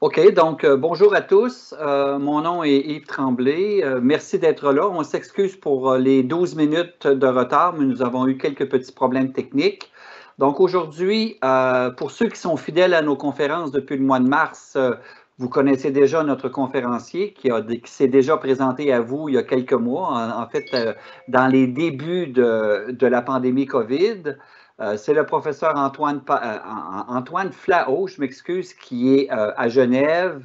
OK, donc bonjour à tous. Mon nom est Yves Tremblay. Merci d'être là. On s'excuse pour les 12 minutes de retard, mais nous avons eu quelques petits problèmes techniques. Donc aujourd'hui, pour ceux qui sont fidèles à nos conférences depuis le mois de mars, vous connaissez déjà notre conférencier qui s'est déjà présenté à vous il y a quelques mois, en fait, dans les débuts de la pandémie COVID. C'est le professeur Antoine Flao, je m'excuse, qui est à Genève,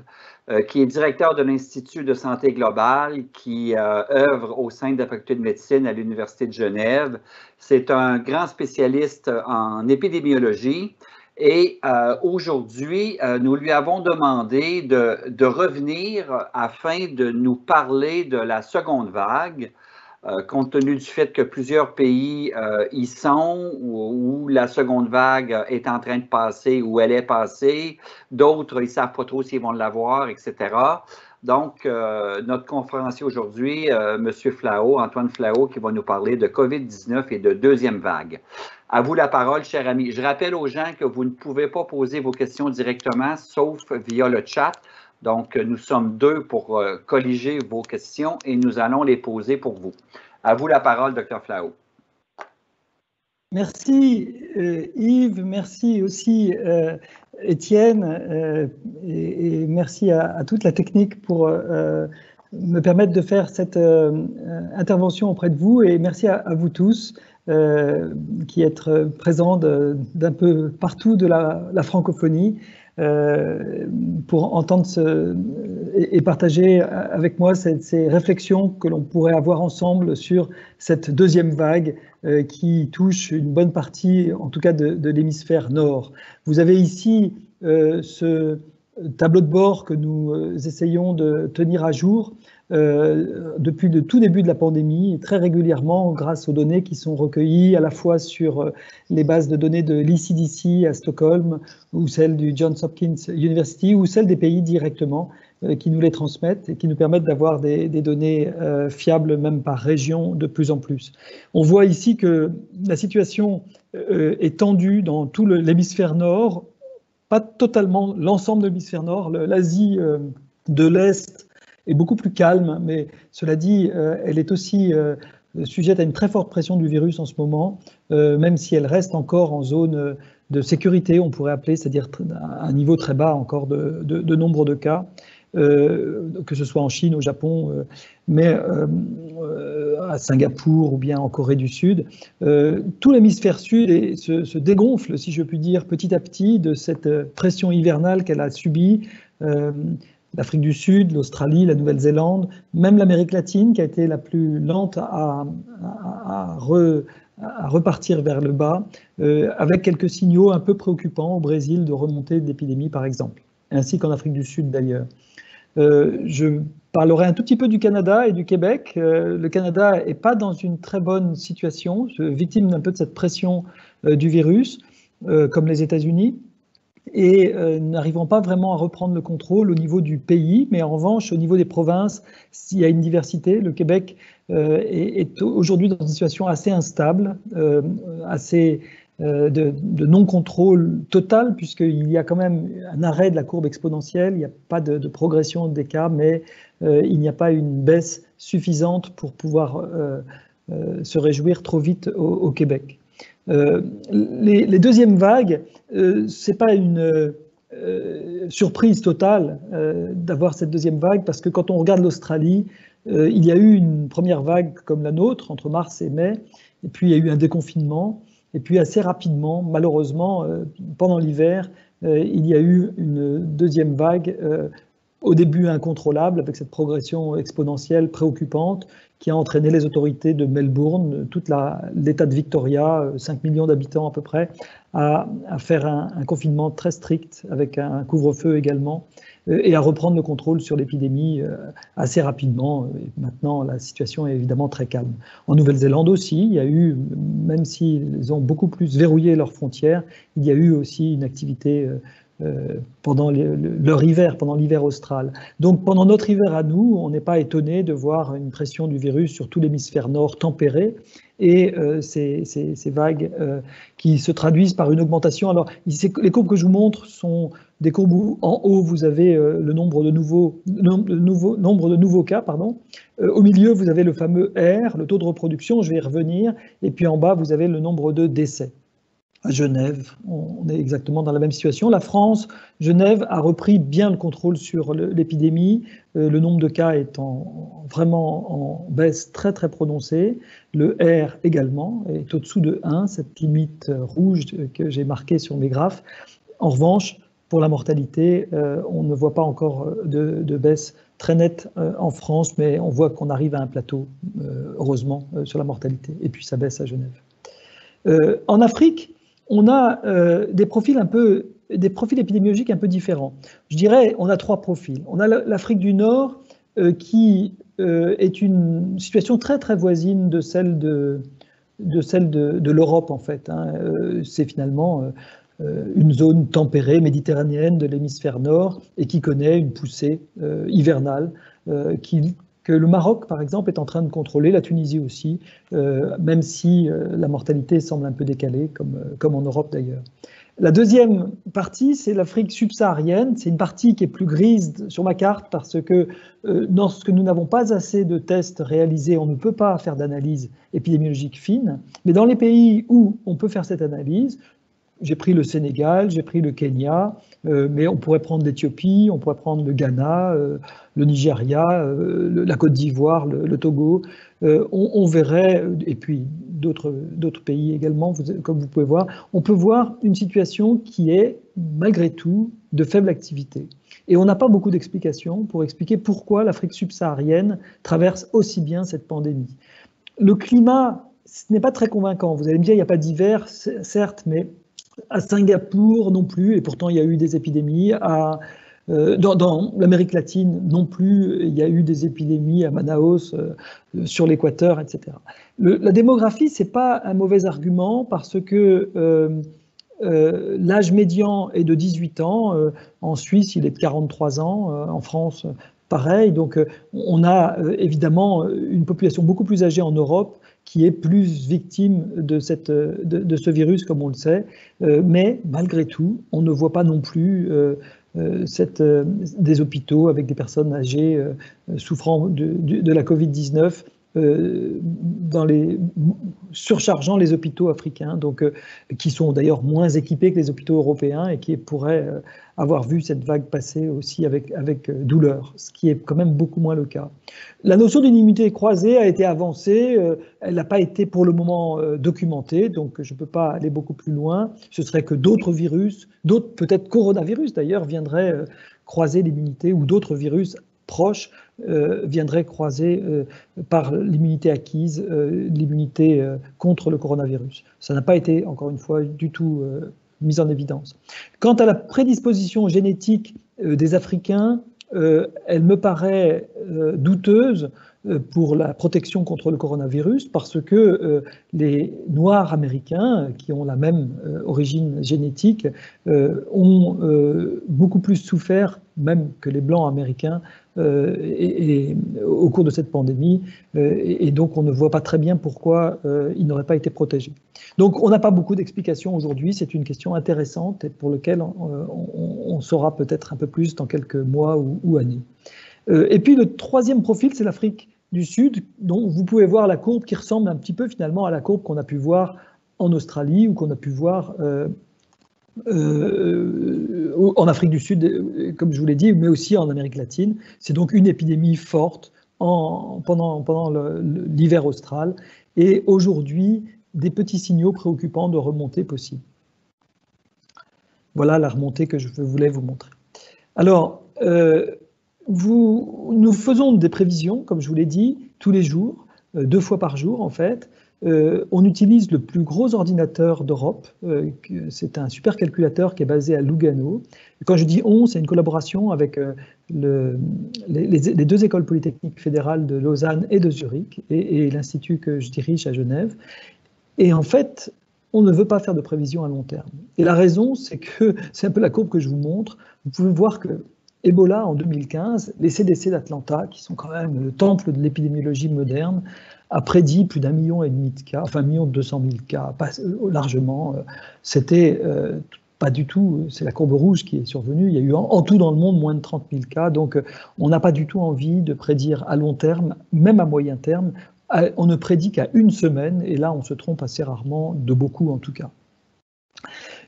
qui est directeur de l'Institut de santé globale, qui œuvre au sein de la faculté de médecine à l'Université de Genève. C'est un grand spécialiste en épidémiologie. Et aujourd'hui, nous lui avons demandé de revenir afin de nous parler de la seconde vague. Compte tenu du fait que plusieurs pays y sont, où la seconde vague est en train de passer, où elle est passée, d'autres, ils ne savent pas trop s'ils vont l'avoir, etc. Donc, notre conférencier aujourd'hui, M. Flao, Antoine Flao, qui va nous parler de COVID-19 et de deuxième vague. À vous la parole, cher ami. Je rappelle aux gens que vous ne pouvez pas poser vos questions directement, sauf via le chat. Donc, nous sommes deux pour colliger vos questions et nous allons les poser pour vous. À vous la parole, Dr. Flao. Merci Yves, merci aussi Étienne et merci à toute la technique pour me permettre de faire cette intervention auprès de vous et merci à vous tous qui êtes présents d'un peu partout de la francophonie. Pour entendre et partager avec moi ces réflexions que l'on pourrait avoir ensemble sur cette deuxième vague qui touche une bonne partie, en tout cas, de l'hémisphère nord. Vous avez ici ce tableau de bord que nous essayons de tenir à jour depuis le tout début de la pandémie, et très régulièrement grâce aux données qui sont recueillies à la fois sur les bases de données de l'ECDC à Stockholm ou celles du Johns Hopkins University ou celles des pays directement qui nous les transmettent et qui nous permettent d'avoir des données fiables même par région de plus en plus. On voit ici que la situation est tendue dans tout l'hémisphère nord, pas totalement l'ensemble de l'hémisphère nord, l'Asie de l'Est est beaucoup plus calme, mais cela dit, elle est aussi sujette à une très forte pression du virus en ce moment, même si elle reste encore en zone de sécurité, on pourrait appeler, c'est-à-dire à un niveau très bas encore de nombre de cas, que ce soit en Chine, au Japon, mais à Singapour ou bien en Corée du Sud. Tout l'hémisphère sud se dégonfle, si je puis dire, petit à petit de cette pression hivernale qu'elle a subie. L'Afrique du Sud, l'Australie, la Nouvelle-Zélande, même l'Amérique latine qui a été la plus lente à repartir vers le bas, avec quelques signaux un peu préoccupants au Brésil de remontée d'épidémie par exemple, ainsi qu'en Afrique du Sud d'ailleurs. Je parlerai un tout petit peu du Canada et du Québec. Le Canada n'est pas dans une très bonne situation, victime d'un peu de cette pression du virus, comme les États-Unis, et n'arrivant pas vraiment à reprendre le contrôle au niveau du pays, mais en revanche, au niveau des provinces, il y a une diversité. Le Québec est aujourd'hui dans une situation assez instable, assez de non-contrôle total, puisqu'il y a quand même un arrêt de la courbe exponentielle, il n'y a pas de progression des cas, mais il n'y a pas une baisse suffisante pour pouvoir se réjouir trop vite au Québec. Les deuxièmes vagues, ce n'est pas une surprise totale d'avoir cette deuxième vague, parce que quand on regarde l'Australie, il y a eu une première vague comme la nôtre, entre mars et mai, et puis il y a eu un déconfinement, et puis assez rapidement, malheureusement, pendant l'hiver, il y a eu une deuxième vague, au début incontrôlable, avec cette progression exponentielle préoccupante, qui a entraîné les autorités de Melbourne, tout l'État de Victoria, 5 millions d'habitants à peu près, à faire un confinement très strict, avec un couvre-feu également, et à reprendre le contrôle sur l'épidémie assez rapidement. Et maintenant, la situation est évidemment très calme. En Nouvelle-Zélande aussi, il y a eu, même s'ils ont beaucoup plus verrouillé leurs frontières, il y a eu aussi une activité pendant leur hiver, pendant l'hiver austral. Donc pendant notre hiver à nous, on n'est pas étonné de voir une pression du virus sur tout l'hémisphère nord tempérée, et ces vagues qui se traduisent par une augmentation. Alors, les courbes que je vous montre sont des courbes où, en haut, vous avez le nombre de nouveaux cas. Au milieu, vous avez le fameux R, le taux de reproduction, je vais y revenir. Et puis en bas, vous avez le nombre de décès. À Genève, on est exactement dans la même situation. La France, Genève, a repris bien le contrôle sur l'épidémie. Le nombre de cas est vraiment en baisse très très prononcée. Le R également est au-dessous de 1, cette limite rouge que j'ai marquée sur mes graphes. En revanche, pour la mortalité, on ne voit pas encore de baisse très nette en France, mais on voit qu'on arrive à un plateau, heureusement, sur la mortalité. Et puis ça baisse à Genève. En Afrique, on a des profils épidémiologiques un peu différents. Je dirais, on a 3 profils. On a l'Afrique du Nord qui est une situation très très voisine de celle de l'Europe en fait. C'est finalement une zone tempérée méditerranéenne de l'hémisphère nord et qui connaît une poussée hivernale que le Maroc, par exemple, est en train de contrôler, la Tunisie aussi, même si la mortalité semble un peu décalée, comme en Europe d'ailleurs. La deuxième partie, c'est l'Afrique subsaharienne. C'est une partie qui est plus grise sur ma carte parce que lorsque nous n'avons pas assez de tests réalisés, on ne peut pas faire d'analyse épidémiologique fine. Mais dans les pays où on peut faire cette analyse, j'ai pris le Sénégal, j'ai pris le Kenya, mais on pourrait prendre l'Éthiopie, on pourrait prendre le Ghana, le Nigeria, la Côte d'Ivoire, le Togo. On verrait, et puis d'autres pays également, comme vous pouvez voir, on peut voir une situation qui est malgré tout de faible activité. Et on n'a pas beaucoup d'explications pour expliquer pourquoi l'Afrique subsaharienne traverse aussi bien cette pandémie. Le climat, ce n'est pas très convaincant. Vous allez me dire, il n'y a pas d'hiver, certes, mais à Singapour non plus, et pourtant il y a eu des épidémies. Dans l'Amérique latine non plus, il y a eu des épidémies à Manaus, sur l'équateur, etc. La démographie, ce n'est pas un mauvais argument parce que l'âge médian est de 18 ans, en Suisse il est de 43 ans, en France pareil, donc on a évidemment une population beaucoup plus âgée en Europe qui est plus victime de ce virus, comme on le sait, mais malgré tout, on ne voit pas non plus des hôpitaux avec des personnes âgées souffrant de la Covid-19, surchargeant les hôpitaux africains, donc, qui sont d'ailleurs moins équipés que les hôpitaux européens et qui pourraient avoir vu cette vague passer aussi avec douleur, ce qui est quand même beaucoup moins le cas. La notion d'immunité croisée a été avancée, elle n'a pas été pour le moment documentée, donc je ne peux pas aller beaucoup plus loin. Ce serait que d'autres virus, d'autres peut-être coronavirus d'ailleurs, viendraient croiser l'immunité, ou d'autres virus proches viendraient croiser par l'immunité acquise, l'immunité contre le coronavirus. Ça n'a pas été, encore une fois, du tout mis en évidence. Quant à la prédisposition génétique des Africains, elle me paraît douteuse pour la protection contre le coronavirus parce que les Noirs américains, qui ont la même origine génétique, ont beaucoup plus souffert même que les Blancs américains au cours de cette pandémie, et donc on ne voit pas très bien pourquoi ils n'auraient pas été protégés. Donc on n'a pas beaucoup d'explications aujourd'hui, c'est une question intéressante et pour laquelle on saura peut-être un peu plus dans quelques mois ou années. Et puis le troisième profil, c'est l'Afrique du Sud, dont vous pouvez voir la courbe qui ressemble un petit peu finalement à la courbe qu'on a pu voir en Australie ou qu'on a pu voir en Afrique du Sud, comme je vous l'ai dit, mais aussi en Amérique latine. C'est donc une épidémie forte pendant l'hiver austral et aujourd'hui des petits signaux préoccupants de remontée possible. Voilà la remontée que je voulais vous montrer. Alors, nous faisons des prévisions, comme je vous l'ai dit, tous les jours, 2 fois par jour en fait. On utilise le plus gros ordinateur d'Europe, c'est un supercalculateur qui est basé à Lugano. Quand je dis on, c'est une collaboration avec les 2 écoles polytechniques fédérales de Lausanne et de Zurich et l'Institut que je dirige à Genève. Et en fait, on ne veut pas faire de prévision à long terme. Et la raison, c'est que, c'est un peu la courbe que je vous montre, vous pouvez voir que Ebola en 2015, les CDC d'Atlanta, qui sont quand même le temple de l'épidémiologie moderne, a prédit plus d'1,5 million de cas, enfin 1,2 million de cas, pas, largement. C'était pas du tout, c'est la courbe rouge qui est survenue. Il y a eu en tout dans le monde moins de 30 000 cas, donc on n'a pas du tout envie de prédire à long terme, même à moyen terme. On ne prédit qu'à une semaine, et là on se trompe assez rarement, de beaucoup en tout cas.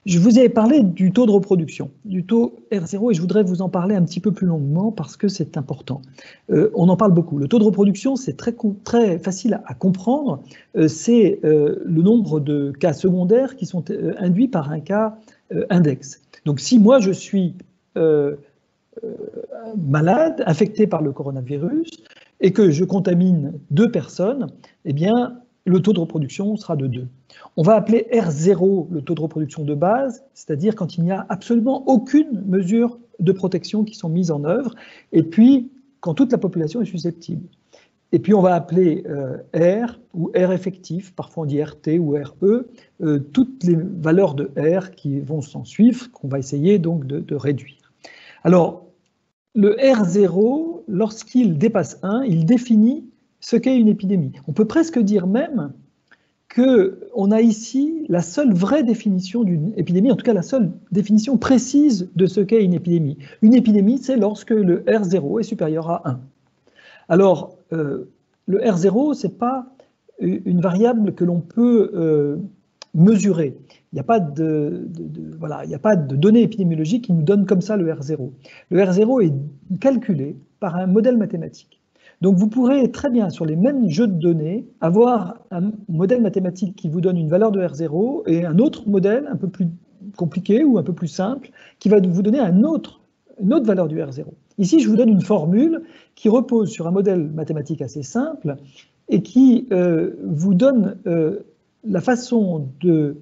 Je vous ai parlé du taux de reproduction, du taux R0, et je voudrais vous en parler un petit peu plus longuement parce que c'est important. On en parle beaucoup. Le taux de reproduction, c'est très facile à comprendre. C'est le nombre de cas secondaires qui sont induits par un cas index. Donc si moi je suis malade, infecté par le coronavirus, et que je contamine 2 personnes, eh bien, le taux de reproduction sera de 2. On va appeler R0 le taux de reproduction de base, c'est-à-dire quand il n'y a absolument aucune mesure de protection qui sont mises en œuvre, et puis quand toute la population est susceptible. Et puis on va appeler R ou R effectif, parfois on dit RT ou RE, toutes les valeurs de R qui vont s'en suivre, qu'on va essayer donc de réduire. Alors, le R0, lorsqu'il dépasse 1, il définit ce qu'est une épidémie. On peut presque dire même qu'on a ici la seule vraie définition d'une épidémie, en tout cas la seule définition précise de ce qu'est une épidémie. Une épidémie, c'est lorsque le R0 est supérieur à 1. Alors, le R0, ce n'est pas une variable que l'on peut mesurer. Il n'y a pas voilà, il n'y a pas de données épidémiologiques qui nous donnent comme ça le R0. Le R0 est calculé par un modèle mathématique. Donc vous pourrez très bien, sur les mêmes jeux de données, avoir un modèle mathématique qui vous donne une valeur de R0 et un autre modèle un peu plus compliqué ou un peu plus simple qui va vous donner une autre valeur du R0. Ici, je vous donne une formule qui repose sur un modèle mathématique assez simple et qui vous donne la façon de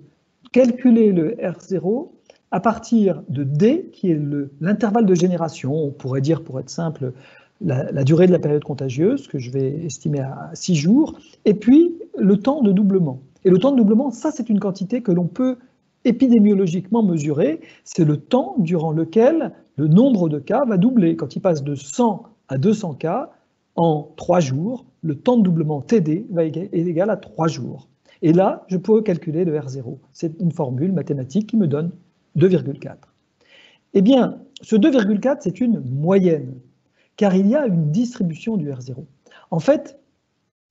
calculer le R0 à partir de D, qui est l'intervalle de génération, on pourrait dire pour être simple, la durée de la période contagieuse, que je vais estimer à 6 jours, et puis le temps de doublement. Et le temps de doublement, ça c'est une quantité que l'on peut épidémiologiquement mesurer, c'est le temps durant lequel le nombre de cas va doubler. Quand il passe de 100 à 200 cas, en 3 jours, le temps de doublement TD est égal à 3 jours. Et là, je peux calculer le R0. C'est une formule mathématique qui me donne 2,4. Eh bien, ce 2,4, c'est une moyenne, car il y a une distribution du R0. En fait,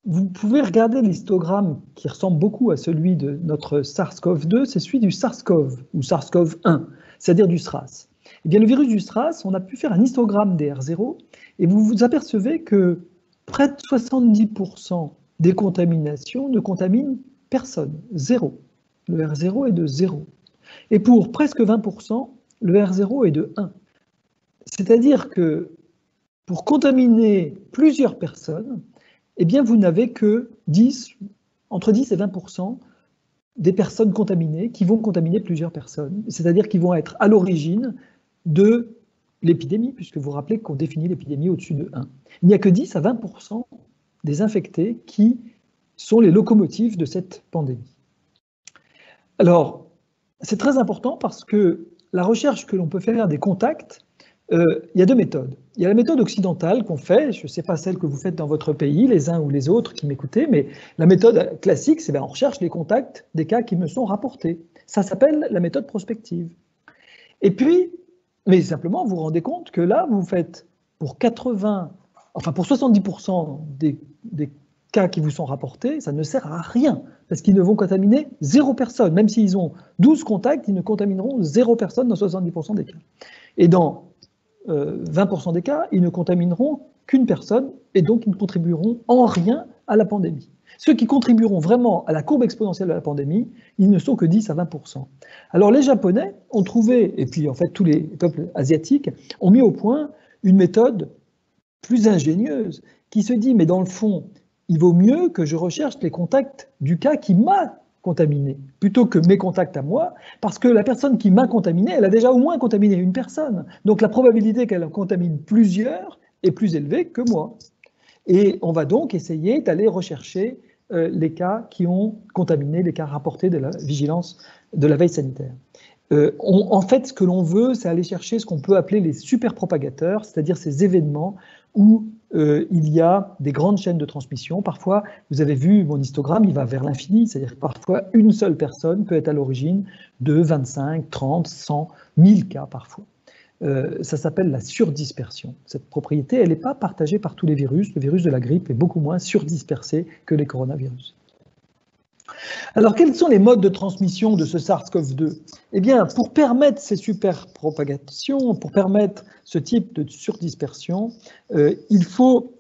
vous pouvez regarder l'histogramme qui ressemble beaucoup à celui de notre SARS-CoV-2, c'est celui du SARS-CoV, ou SARS-CoV-1, c'est-à-dire du SRAS. Eh bien, le virus du SRAS, on a pu faire un histogramme des R0, et vous vous apercevez que près de 70% des contaminations ne contaminent personne, 0. Le R0 est de 0. Et pour presque 20%, le R0 est de 1. C'est-à-dire que pour contaminer plusieurs personnes, eh bien vous n'avez que entre 10 et 20% des personnes contaminées qui vont contaminer plusieurs personnes, c'est-à-dire qui vont être à l'origine de l'épidémie, puisque vous vous rappelez qu'on définit l'épidémie au-dessus de 1. Il n'y a que 10 à 20% des infectés qui sont les locomotives de cette pandémie. Alors, c'est très important parce que la recherche que l'on peut faire des contacts, il y a 2 méthodes. Il y a la méthode occidentale qu'on fait, je ne sais pas celle que vous faites dans votre pays, les uns ou les autres qui m'écoutez, mais la méthode classique, c'est on recherche les contacts des cas qui me sont rapportés. Ça s'appelle la méthode prospective. Et puis, mais simplement, vous vous rendez compte que là, vous faites pour 70% des cas qui vous sont rapportés, ça ne sert à rien, parce qu'ils ne vont contaminer 0 personne. Même s'ils ont 12 contacts, ils ne contamineront 0 personne dans 70% des cas. Et dans 20% des cas, ils ne contamineront qu'une personne, et donc ils ne contribueront en rien à la pandémie. Ceux qui contribueront vraiment à la courbe exponentielle de la pandémie, ils ne sont que 10 à 20%. Alors les Japonais ont trouvé, et puis en fait tous les peuples asiatiques, ont mis au point une méthode plus ingénieuse, qui se dit, mais dans le fond, il vaut mieux que je recherche les contacts du cas qui m'a contaminé, plutôt que mes contacts à moi, parce que la personne qui m'a contaminé, elle a déjà au moins contaminé une personne. Donc la probabilité qu'elle en contamine plusieurs est plus élevée que moi. Et on va donc essayer d'aller rechercher les cas qui ont contaminé, les cas rapportés de la vigilance de la veille sanitaire. En fait, ce que l'on veut, c'est aller chercher ce qu'on peut appeler les superpropagateurs, c'est-à-dire ces événements où il y a des grandes chaînes de transmission. Parfois, vous avez vu mon histogramme, il va vers l'infini, c'est-à-dire que parfois, une seule personne peut être à l'origine de 25, 30, 100, 1000 cas parfois. Ça s'appelle la surdispersion. Cette propriété, elle n'est pas partagée par tous les virus. Le virus de la grippe est beaucoup moins surdispersé que les coronavirus. Alors, quels sont les modes de transmission de ce SARS-CoV-2? Eh bien, pour permettre ces superpropagations, pour permettre ce type de surdispersion, il faut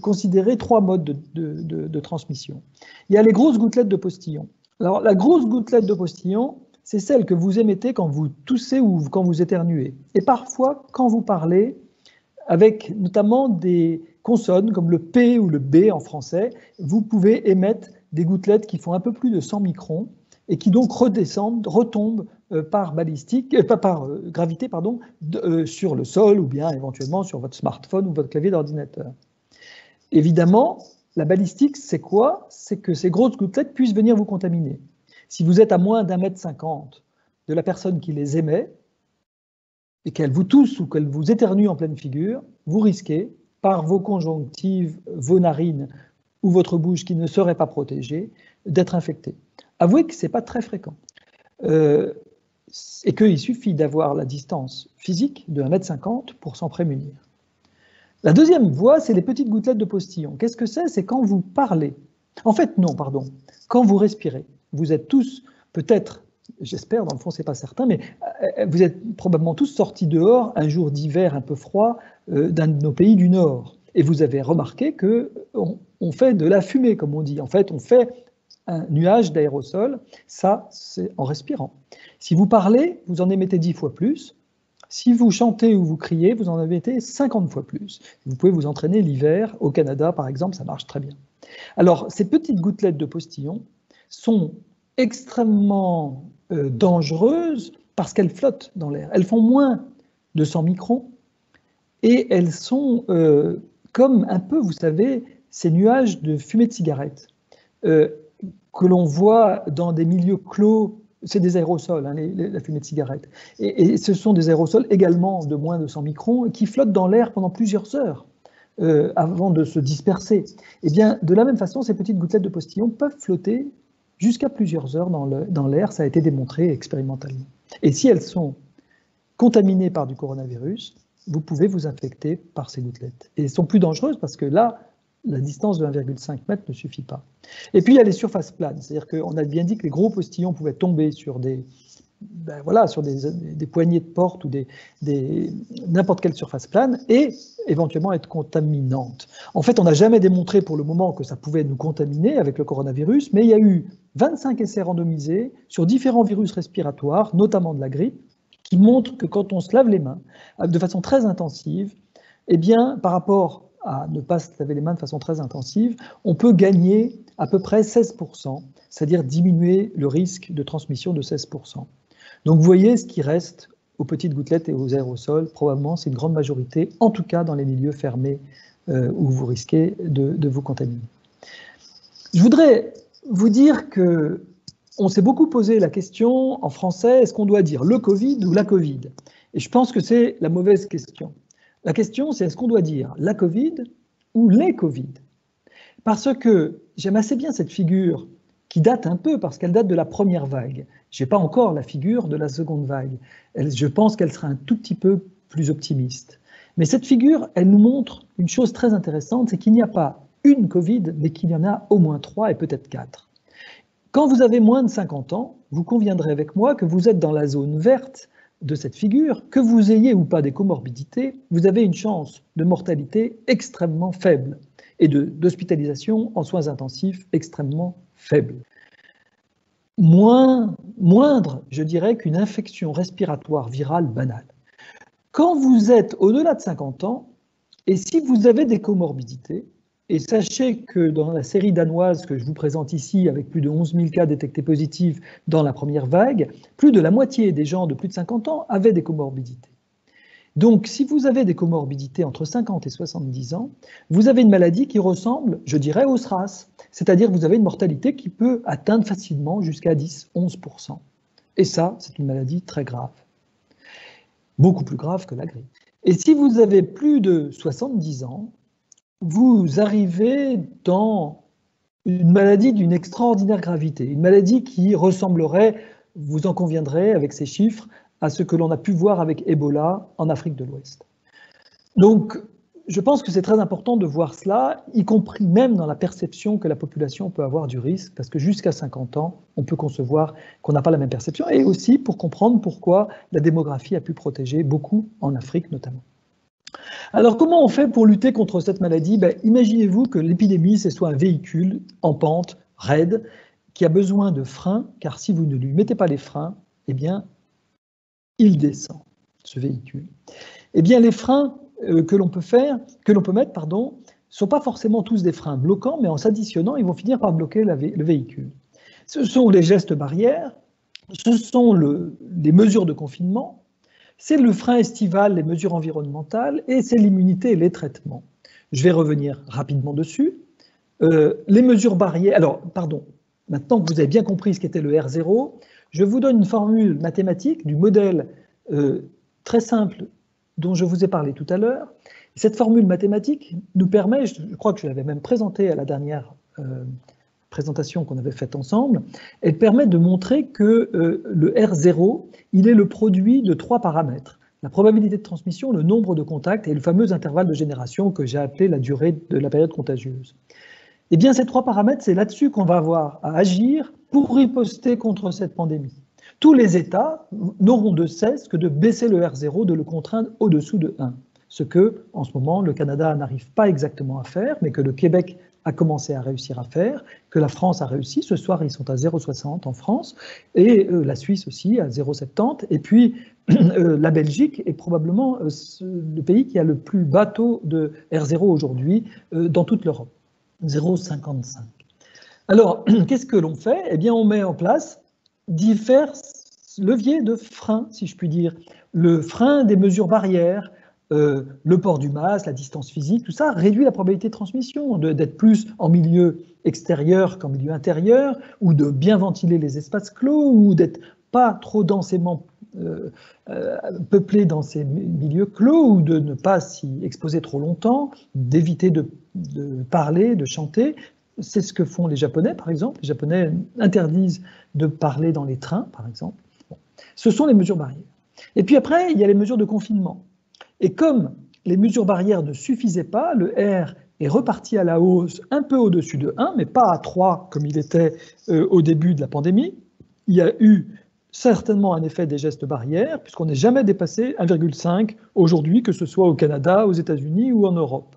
considérer 3 modes de transmission. Il y a les grosses gouttelettes de postillon. Alors, la grosse gouttelette de postillon, c'est celle que vous émettez quand vous toussez ou quand vous éternuez. Et parfois, quand vous parlez, avec notamment des consonnes comme le P ou le B en français, vous pouvez émettre des gouttelettes qui font un peu plus de 100 microns et qui donc retombent par gravité sur le sol ou bien éventuellement sur votre smartphone ou votre clavier d'ordinateur. Évidemment, la balistique, c'est quoi? C'est que ces grosses gouttelettes puissent venir vous contaminer. Si vous êtes à moins d'1,50 m de la personne qui les émet et qu'elle vous tousse ou qu'elle vous éternue en pleine figure, vous risquez, par vos conjonctives, vos narines ou votre bouche qui ne serait pas protégée, d'être infecté. Avouez que ce n'est pas très fréquent. Et qu'il suffit d'avoir la distance physique de 1,50 m pour s'en prémunir. La deuxième voie, c'est les petites gouttelettes de postillon. Qu'est-ce que c'est? C'est quand vous parlez. En fait, non, pardon. Quand vous respirez. Vous êtes tous, peut-être, j'espère, dans le fond, c'est pas certain, mais vous êtes probablement tous sortis dehors un jour d'hiver un peu froid d'un de nos pays du Nord. Et vous avez remarqué qu'on fait de la fumée, comme on dit. En fait, on fait un nuage d'aérosol. Ça, c'est en respirant. Si vous parlez, vous en émettez 10 fois plus. Si vous chantez ou vous criez, vous en émettez 50 fois plus. Vous pouvez vous entraîner l'hiver. Au Canada, par exemple, ça marche très bien. Alors, ces petites gouttelettes de postillon sont extrêmement dangereuses parce qu'elles flottent dans l'air. Elles font moins de 100 microns et elles sont comme un peu, vous savez, ces nuages de fumée de cigarette que l'on voit dans des milieux clos. C'est des aérosols, hein, la fumée de cigarette. Et ce sont des aérosols également de moins de 100 microns qui flottent dans l'air pendant plusieurs heures avant de se disperser. Eh bien, de la même façon, ces petites gouttelettes de postillon peuvent flotter jusqu'à plusieurs heures dans l'air. Ça a été démontré expérimentalement. Et si elles sont contaminées par du coronavirus, vous pouvez vous infecter par ces gouttelettes. Et elles sont plus dangereuses parce que là, la distance de 1,5 m ne suffit pas. Et puis il y a les surfaces planes, c'est-à-dire qu'on a bien dit que les gros postillons pouvaient tomber sur des poignées de porte ou n'importe quelle surface plane et éventuellement être contaminantes. En fait, on n'a jamais démontré pour le moment que ça pouvait nous contaminer avec le coronavirus, mais il y a eu 25 essais randomisés sur différents virus respiratoires, notamment de la grippe, qui montrent que quand on se lave les mains de façon très intensive, eh bien, par rapport à ne pas se laver les mains de façon très intensive, on peut gagner à peu près 16%, c'est-à-dire diminuer le risque de transmission de 16%. Donc vous voyez ce qui reste aux petites gouttelettes et aux aérosols, probablement c'est une grande majorité, en tout cas dans les milieux fermés où vous risquez de vous contaminer. Je voudrais vous dire que on s'est beaucoup posé la question en français, est-ce qu'on doit dire le Covid ou la Covid? Et je pense que c'est la mauvaise question. La question, c'est est-ce qu'on doit dire la Covid ou les Covid? Parce que j'aime assez bien cette figure qui date un peu, parce qu'elle date de la première vague. Je n'ai pas encore la figure de la seconde vague. Je pense qu'elle sera un tout petit peu plus optimiste. Mais cette figure, elle nous montre une chose très intéressante, c'est qu'il n'y a pas une Covid, mais qu'il y en a au moins 3 et peut-être 4. Quand vous avez moins de 50 ans, vous conviendrez avec moi que vous êtes dans la zone verte de cette figure, que vous ayez ou pas des comorbidités, vous avez une chance de mortalité extrêmement faible et d'hospitalisation en soins intensifs extrêmement faible. Moindre, je dirais, qu'une infection respiratoire virale banale. Quand vous êtes au-delà de 50 ans, et si vous avez des comorbidités, et sachez que dans la série danoise que je vous présente ici, avec plus de 11 000 cas détectés positifs dans la première vague, plus de la moitié des gens de plus de 50 ans avaient des comorbidités. Donc, si vous avez des comorbidités entre 50 et 70 ans, vous avez une maladie qui ressemble, je dirais, au SRAS, c'est-à-dire que vous avez une mortalité qui peut atteindre facilement jusqu'à 10-11%. Et ça, c'est une maladie très grave, beaucoup plus grave que la grippe. Et si vous avez plus de 70 ans, vous arrivez dans une maladie d'une extraordinaire gravité, une maladie qui ressemblerait, vous en conviendrez avec ces chiffres, à ce que l'on a pu voir avec Ebola en Afrique de l'Ouest. Donc, je pense que c'est très important de voir cela, y compris même dans la perception que la population peut avoir du risque, parce que jusqu'à 50 ans, on peut concevoir qu'on n'a pas la même perception, et aussi pour comprendre pourquoi la démographie a pu protéger beaucoup en Afrique notamment. Alors, comment on fait pour lutter contre cette maladie? Imaginez-vous que l'épidémie, ce soit un véhicule en pente, raide, qui a besoin de freins, car si vous ne lui mettez pas les freins, eh bien, il descend, ce véhicule. Eh bien, les freins que l'on peut mettre, ne sont pas forcément tous des freins bloquants, mais en s'additionnant, ils vont finir par bloquer le véhicule. Ce sont les gestes barrières, ce sont les mesures de confinement, c'est le frein estival, les mesures environnementales, et c'est l'immunité et les traitements. Je vais revenir rapidement dessus. Les mesures barrières, maintenant que vous avez bien compris ce qu'était le R0, je vous donne une formule mathématique du modèle très simple dont je vous ai parlé tout à l'heure. Cette formule mathématique nous permet, je crois que je l'avais même présentée à la dernière présentation qu'on avait faite ensemble, elle permet de montrer que le R0, il est le produit de 3 paramètres. La probabilité de transmission, le nombre de contacts et le fameux intervalle de génération que j'ai appelé la durée de la période contagieuse. Eh bien, ces 3 paramètres, c'est là-dessus qu'on va avoir à agir pour riposter contre cette pandémie. Tous les États n'auront de cesse que de baisser le R0, de le contraindre au-dessous de 1. Ce que, en ce moment, le Canada n'arrive pas exactement à faire, mais que le Québec a commencé à réussir à faire, que la France a réussi. Ce soir, ils sont à 0,60 en France, et la Suisse aussi à 0,70. Et puis, la Belgique est probablement le pays qui a le plus bas taux de R0 aujourd'hui dans toute l'Europe, 0,55. Alors, qu'est-ce que l'on fait? Eh bien, on met en place divers leviers de frein, si je puis dire. Le frein des mesures barrières, le port du masque, la distance physique, tout ça réduit la probabilité de transmission, d'être plus en milieu extérieur qu'en milieu intérieur, ou de bien ventiler les espaces clos, ou d'être pas trop densément peuplé dans ces milieux clos, ou de ne pas s'y exposer trop longtemps, d'éviter de parler, de chanter. C'est ce que font les Japonais, par exemple. Les Japonais interdisent de parler dans les trains, par exemple. Bon. Ce sont les mesures barrières. Et puis après, il y a les mesures de confinement. Et comme les mesures barrières ne suffisaient pas, le R est reparti à la hausse un peu au-dessus de 1, mais pas à 3 comme il était au début de la pandémie. Il y a eu certainement un effet des gestes barrières, puisqu'on n'est jamais dépassé 1,5 aujourd'hui, que ce soit au Canada, aux États-Unis ou en Europe.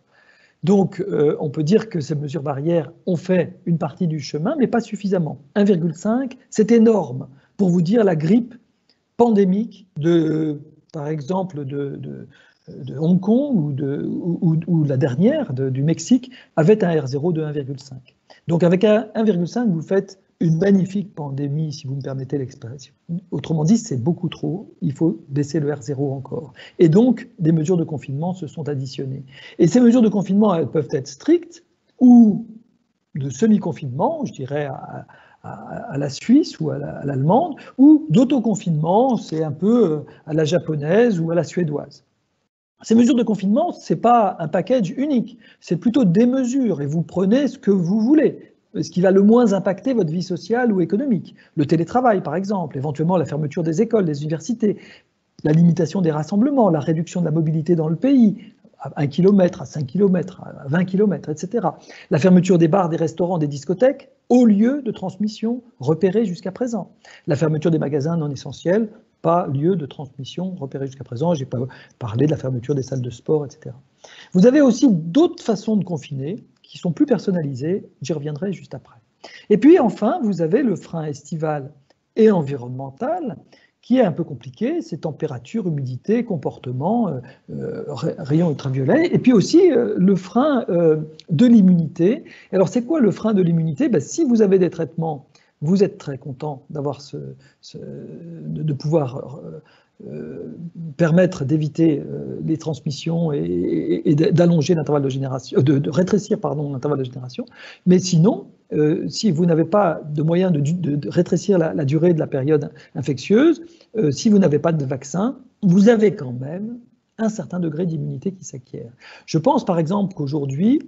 Donc, on peut dire que ces mesures barrières ont fait une partie du chemin, mais pas suffisamment. 1,5, c'est énorme. Pour vous dire, la grippe pandémique par exemple, de Hong Kong ou la dernière du Mexique avait un R0 de 1,5. Donc, avec un 1,5, vous faites une magnifique pandémie, si vous me permettez l'expression. Autrement dit, c'est beaucoup trop, il faut baisser le R0 encore. Et donc, des mesures de confinement se sont additionnées. Et ces mesures de confinement, elles peuvent être strictes ou de semi-confinement, je dirais à la Suisse ou à l'allemande, ou d'autoconfinement, c'est un peu à la japonaise ou à la suédoise. Ces mesures de confinement, ce n'est pas un package unique, c'est plutôt des mesures, et vous prenez ce que vous voulez. Ce qui va le moins impacter votre vie sociale ou économique. Le télétravail, par exemple, éventuellement la fermeture des écoles, des universités, la limitation des rassemblements, la réduction de la mobilité dans le pays, à 1 km, à 5 km, à 20 km, etc. La fermeture des bars, des restaurants, des discothèques, au lieu de transmission repérée jusqu'à présent. La fermeture des magasins non essentiels, pas lieu de transmission repéré jusqu'à présent. Je n'ai pas parlé de la fermeture des salles de sport, etc. Vous avez aussi d'autres façons de confiner, qui sont plus personnalisés, j'y reviendrai juste après. Et puis enfin, vous avez le frein estival et environnemental, qui est un peu compliqué, c'est température, humidité, comportement, rayons ultraviolets, et puis aussi le frein de l'immunité. Alors c'est quoi le frein de l'immunité? Si vous avez des traitements, vous êtes très content d'avoir de pouvoir permettre d'éviter les transmissions et d'allonger l'intervalle de génération, de rétrécir pardon, l'intervalle de génération. Mais sinon, si vous n'avez pas de moyen de rétrécir la durée de la période infectieuse, si vous n'avez pas de vaccin, vous avez quand même un certain degré d'immunité qui s'acquiert. Je pense par exemple qu'aujourd'hui,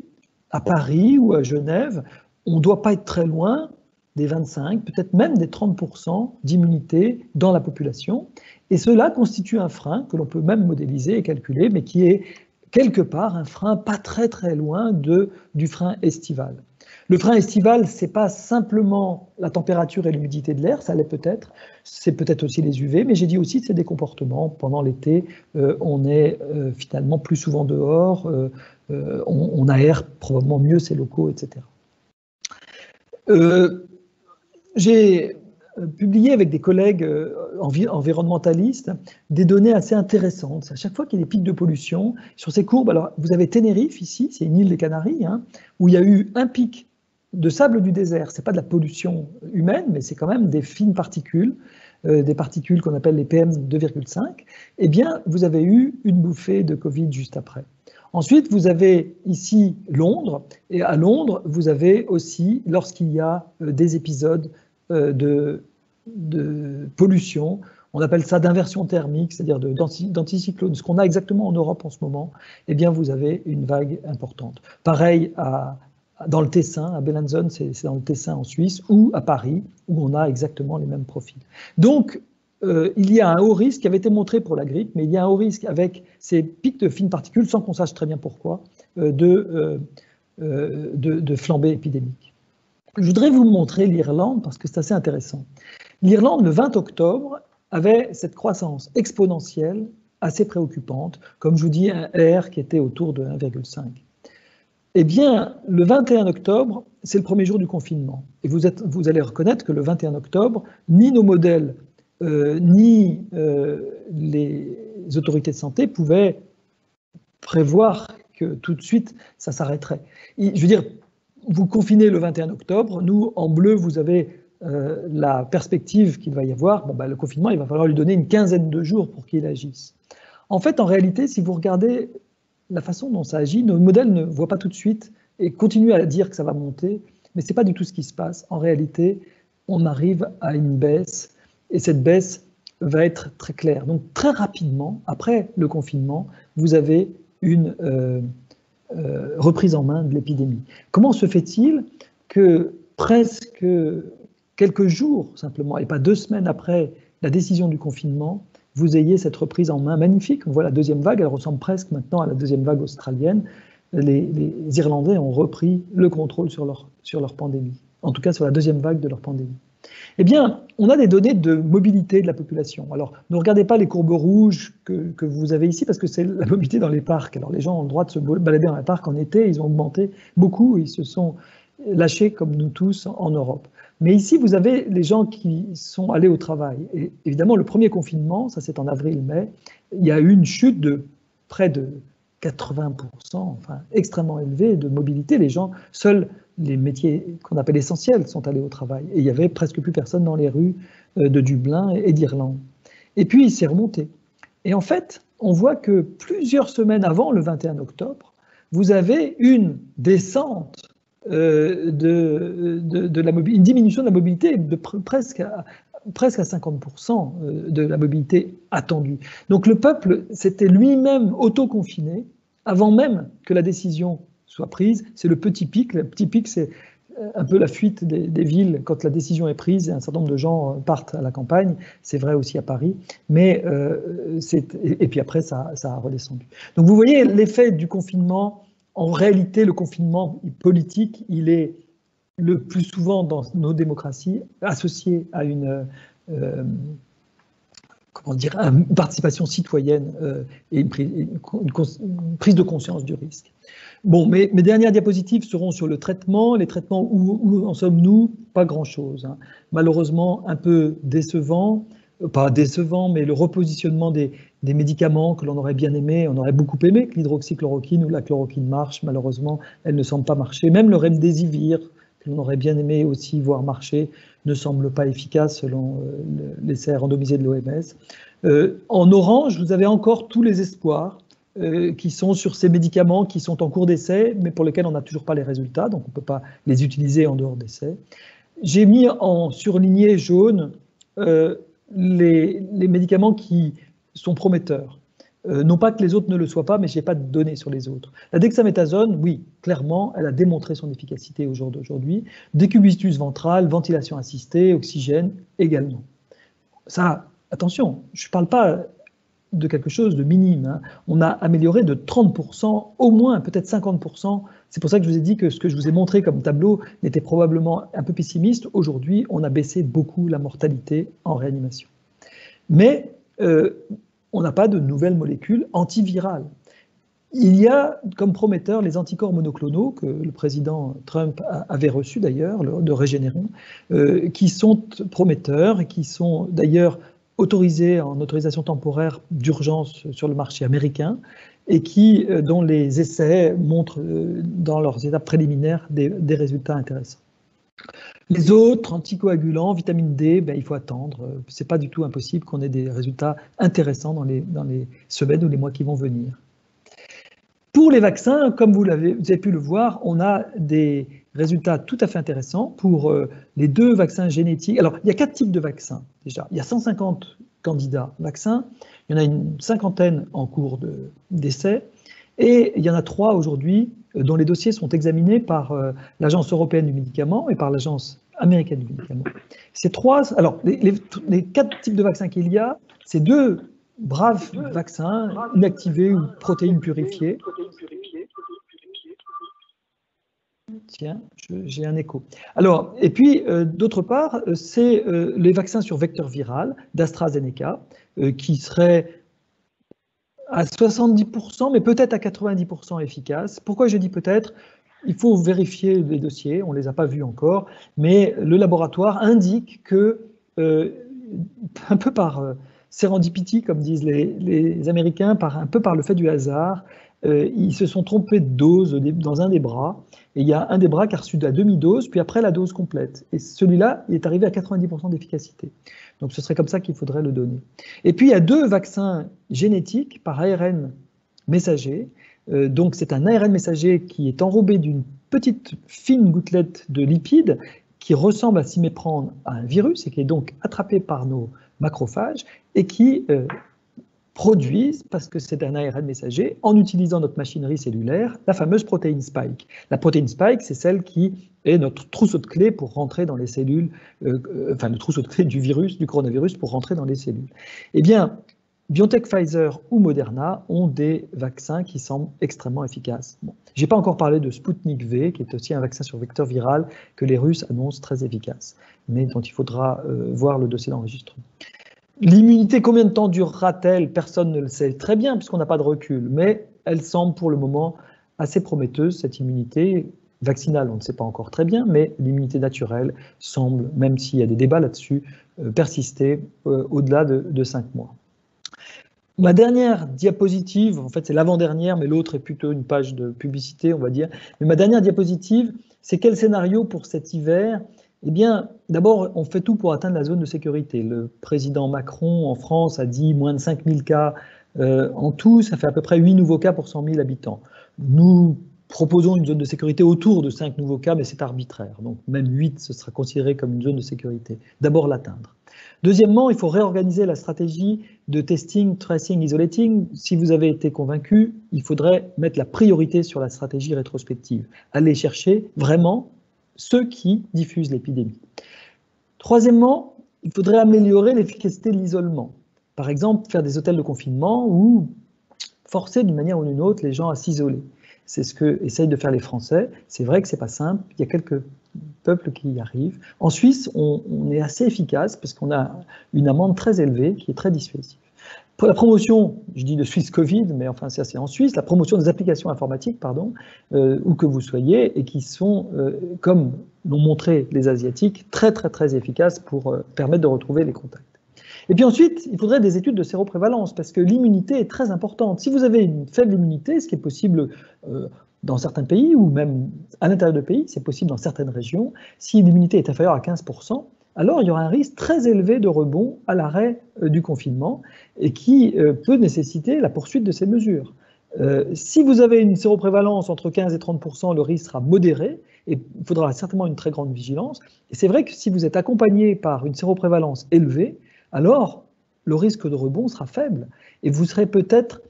à Paris ou à Genève, on ne doit pas être très loin des 25, peut-être même des 30% d'immunité dans la population. Et cela constitue un frein que l'on peut même modéliser et calculer, mais qui est quelque part un frein pas très très loin du frein estival. Le frein estival, ce n'est pas simplement la température et l'humidité de l'air, ça l'est peut-être, c'est peut-être aussi les UV, mais j'ai dit aussi que c'est des comportements. Pendant l'été, on est finalement plus souvent dehors, on aère probablement mieux ses locaux, etc. J'ai publié avec des collègues environnementalistes des données assez intéressantes. À chaque fois qu'il y a des pics de pollution, sur ces courbes, alors vous avez Tenerife ici, c'est une île des Canaries, hein, où il y a eu un pic de sable du désert. Ce n'est pas de la pollution humaine, mais c'est quand même des fines particules, des particules qu'on appelle les PM2,5. Eh bien, vous avez eu une bouffée de Covid juste après. Ensuite, vous avez ici Londres, et à Londres, vous avez aussi, lorsqu'il y a des épisodes de pollution, on appelle ça d'inversion thermique, c'est-à-dire d'anticyclone, ce qu'on a exactement en Europe en ce moment, eh bien vous avez une vague importante. Pareil dans le Tessin, à Belanzon, c'est dans le Tessin en Suisse, ou à Paris, où on a exactement les mêmes profils. Donc, il y a un haut risque qui avait été montré pour la grippe, mais il y a un haut risque avec ces pics de fines particules, sans qu'on sache très bien pourquoi, de flambée épidémique. Je voudrais vous montrer l'Irlande parce que c'est assez intéressant. L'Irlande, le 20 octobre, avait cette croissance exponentielle assez préoccupante, comme je vous dis, un R qui était autour de 1,5. Eh bien, le 21 octobre, c'est le premier jour du confinement. Et vous allez reconnaître que le 21 octobre, ni nos modèles ni les autorités de santé pouvaient prévoir que tout de suite ça s'arrêterait. Je veux dire, vous confinez le 21 octobre, nous en bleu vous avez la perspective qu'il va y avoir, le confinement il va falloir lui donner une quinzaine de jours pour qu'il agisse. En fait, en réalité, si vous regardez la façon dont ça agit, nos modèles ne voient pas tout de suite et continuent à dire que ça va monter, mais ce n'est pas du tout ce qui se passe. En réalité, on arrive à une baisse. Et cette baisse va être très claire. Donc très rapidement, après le confinement, vous avez une reprise en main de l'épidémie. Comment se fait-il que presque quelques jours simplement, et pas 2 semaines après la décision du confinement, vous ayez cette reprise en main magnifique? On voit la deuxième vague, elle ressemble presque maintenant à la deuxième vague australienne. Les Irlandais ont repris le contrôle sur leur pandémie, en tout cas sur la deuxième vague de leur pandémie. Eh bien, on a des données de mobilité de la population. Alors, ne regardez pas les courbes rouges que vous avez ici, parce que c'est la mobilité dans les parcs. Alors, les gens ont le droit de se balader dans les parcs en été, ils ont augmenté beaucoup, ils se sont lâchés comme nous tous en Europe. Mais ici, vous avez les gens qui sont allés au travail. Et évidemment, le premier confinement, ça c'est en avril-mai, il y a eu une chute de près de 80%, enfin extrêmement élevée de mobilité. Les gens, seuls les métiers qu'on appelle essentiels sont allés au travail. Et il y avait presque plus personne dans les rues de Dublin et d'Irlande. Et puis, il s'est remonté. Et en fait, on voit que plusieurs semaines avant le 21 octobre, vous avez une descente une diminution de la mobilité de presque à 50% de la mobilité attendue. Donc le peuple s'était lui-même auto-confiné avant même que la décision soit prise. C'est le petit pic. Le petit pic, c'est un peu la fuite des villes quand la décision est prise et un certain nombre de gens partent à la campagne. C'est vrai aussi à Paris. Mais et puis après, ça a redescendu. Donc vous voyez l'effet du confinement. En réalité, le confinement politique, il est le plus souvent dans nos démocraties associé à une participation citoyenne et une prise de conscience du risque. Bon, mes dernières diapositives seront sur le traitement. Les traitements, où en sommes-nous? Pas grand-chose, hein. Malheureusement, un peu décevant. Pas décevant, mais le repositionnement des médicaments que l'on aurait bien aimé, on aurait beaucoup aimé que l'hydroxychloroquine ou la chloroquine marche. Malheureusement, elle ne semble pas marcher. Même le remdesivir, que l'on aurait bien aimé aussi voir marcher, ne semble pas efficace selon l'essai randomisé de l'OMS. En orange, vous avez encore tous les espoirs qui sont sur ces médicaments qui sont en cours d'essai, mais pour lesquels on n'a toujours pas les résultats, donc on ne peut pas les utiliser en dehors d'essai. J'ai mis en surligné jaune les médicaments qui sont prometteurs. Non pas que les autres ne le soient pas, mais je n'ai pas de données sur les autres. La dexaméthasone, oui, clairement, elle a démontré son efficacité au jour d'aujourd'hui. Décubitus ventral, ventilation assistée, oxygène également. Ça, attention, je ne parle pas de quelque chose de minime. Hein. On a amélioré de 30%, au moins, peut-être 50%. C'est pour ça que je vous ai dit que ce que je vous ai montré comme tableau n'était probablement un peu pessimiste. Aujourd'hui, on a baissé beaucoup la mortalité en réanimation. Mais on n'a pas de nouvelles molécules antivirales. Il y a comme prometteur les anticorps monoclonaux que le président Trump avait reçus d'ailleurs, de Regeneron, qui sont prometteurs et qui sont d'ailleurs autorisés en autorisation temporaire d'urgence sur le marché américain et dont les essais montrent dans leurs étapes préliminaires des résultats intéressants. Les autres, anticoagulants, vitamine D, il faut attendre. Ce n'est pas du tout impossible qu'on ait des résultats intéressants dans les semaines ou les mois qui vont venir. Pour les vaccins, comme vous avez pu le voir, on a des résultats tout à fait intéressants pour les 2 vaccins génétiques. Alors, il y a 4 types de vaccins déjà. Il y a 150 candidats vaccins, il y en a une cinquantaine en cours d'essai, et il y en a 3 aujourd'hui dont les dossiers sont examinés par l'Agence européenne du médicament et par l'Agence américaine du médicament. Ces 3, alors les 4 types de vaccins qu'il y a, c'est 2 braves vaccins inactivés ou protéines purifiées. Tiens, j'ai un écho. Alors, et puis, d'autre part, c'est les vaccins sur vecteur viral d'AstraZeneca, qui seraient à 70%, mais peut-être à 90% efficaces. Pourquoi je dis peut-être? Il faut vérifier les dossiers, on ne les a pas vus encore, mais le laboratoire indique que, un peu par serendipity, comme disent les Américains, un peu par le fait du hasard, ils se sont trompés de dose dans un des bras, et il y a un des bras qui a reçu de la demi-dose, puis après la dose complète. Et celui-là, il est arrivé à 90% d'efficacité. Donc ce serait comme ça qu'il faudrait le donner. Et puis il y a 2 vaccins génétiques par ARN messager. Donc c'est un ARN messager qui est enrobé d'une petite fine gouttelette de lipides qui ressemble à s'y méprendre à un virus et qui est donc attrapé par nos macrophages et qui produisent, parce que c'est un ARN messager, en utilisant notre machinerie cellulaire, la fameuse protéine spike. La protéine spike, c'est celle qui est notre trousseau de clés pour rentrer dans les cellules, enfin le trousseau de clés du virus, du coronavirus, pour rentrer dans les cellules. Eh bien, BioNTech, Pfizer ou Moderna ont des vaccins qui semblent extrêmement efficaces. Bon. Je n'ai pas encore parlé de Sputnik V, qui est aussi un vaccin sur vecteur viral que les Russes annoncent très efficace, mais dont il faudra voir le dossier d'enregistrement. L'immunité, combien de temps durera-t-elle? Personne ne le sait très bien, puisqu'on n'a pas de recul, mais elle semble pour le moment assez prometteuse, cette immunité vaccinale, on ne sait pas encore très bien, mais l'immunité naturelle semble, même s'il y a des débats là-dessus, persister au-delà de 5 mois. Ma dernière diapositive, en fait c'est l'avant-dernière, mais l'autre est plutôt une page de publicité, on va dire. Mais ma dernière diapositive, c'est quel scénario pour cet hiver? Eh bien, d'abord, on fait tout pour atteindre la zone de sécurité. Le président Macron, en France, a dit moins de 5000 cas en tout, ça fait à peu près 8 nouveaux cas pour 100 000 habitants. Nous proposons une zone de sécurité autour de 5 nouveaux cas, mais c'est arbitraire. Donc même 8, ce sera considéré comme une zone de sécurité. D'abord, l'atteindre. Deuxièmement, il faut réorganiser la stratégie de testing, tracing, isolating. Si vous avez été convaincu, il faudrait mettre la priorité sur la stratégie rétrospective. Aller chercher vraiment ceux qui diffusent l'épidémie. Troisièmement, il faudrait améliorer l'efficacité de l'isolement. Par exemple, faire des hôtels de confinement ou forcer d'une manière ou d'une autre les gens à s'isoler. C'est ce que essayent de faire les Français. C'est vrai que c'est pas simple, il y a quelques peuples qui y arrivent. En Suisse, on est assez efficace parce qu'on a une amende très élevée qui est très dissuasive. Pour la promotion, je dis de Suisse Covid, mais enfin ça c'est en Suisse, la promotion des applications informatiques, pardon, où que vous soyez, et qui sont, comme l'ont montré les Asiatiques, très efficaces pour permettre de retrouver les contacts. Et puis ensuite, il faudrait des études de séroprévalence, parce que l'immunité est très importante. Si vous avez une faible immunité, ce qui est possible dans certains pays, ou même à l'intérieur de pays, c'est possible dans certaines régions, si l'immunité est inférieure à 15%, alors il y aura un risque très élevé de rebond à l'arrêt du confinement et qui peut nécessiter la poursuite de ces mesures. Si vous avez une séroprévalence entre 15 et 30%, le risque sera modéré et il faudra certainement une très grande vigilance. Et c'est vrai que si vous êtes accompagné par une séroprévalence élevée, alors le risque de rebond sera faible et vous serez peut-être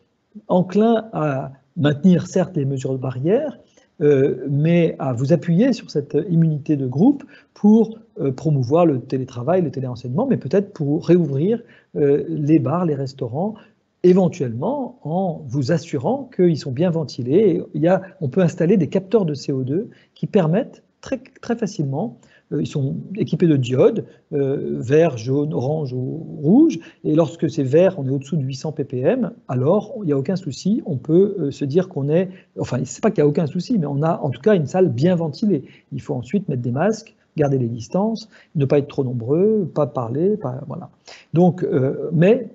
enclin à maintenir certes les mesures de barrière, mais à vous appuyer sur cette immunité de groupe pour promouvoir le télétravail, le téléenseignement, mais peut-être pour réouvrir les bars, les restaurants, éventuellement en vous assurant qu'ils sont bien ventilés. On peut installer des capteurs de CO2 qui permettent très facilement, ils sont équipés de diodes, vert, jaune, orange ou rouge, et lorsque c'est vert, on est au-dessous de 800 ppm, alors il n'y a aucun souci, on peut se dire qu'on est, enfin c'est pas qu'il n'y a aucun souci, mais on a en tout cas une salle bien ventilée. Il faut ensuite mettre des masques, garder les distances, ne pas être trop nombreux, pas parler, voilà. Donc, mais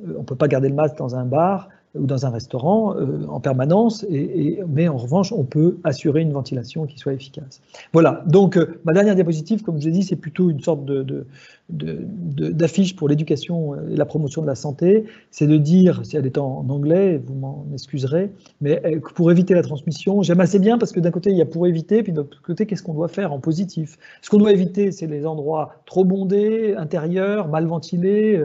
on ne peut pas garder le masque dans un bar ou dans un restaurant en permanence, mais en revanche, on peut assurer une ventilation qui soit efficace. Voilà, donc ma dernière diapositive, comme je l'ai dit, c'est plutôt une sorte d'affiche pour l'éducation et la promotion de la santé. C'est de dire, si elle est en anglais, vous m'en excuserez, mais pour éviter la transmission, j'aime assez bien parce que d'un côté, il y a pour éviter, puis de l'autre côté, qu'est-ce qu'on doit faire en positif? Ce qu'on doit éviter, c'est les endroits trop bondés, intérieurs, mal ventilés,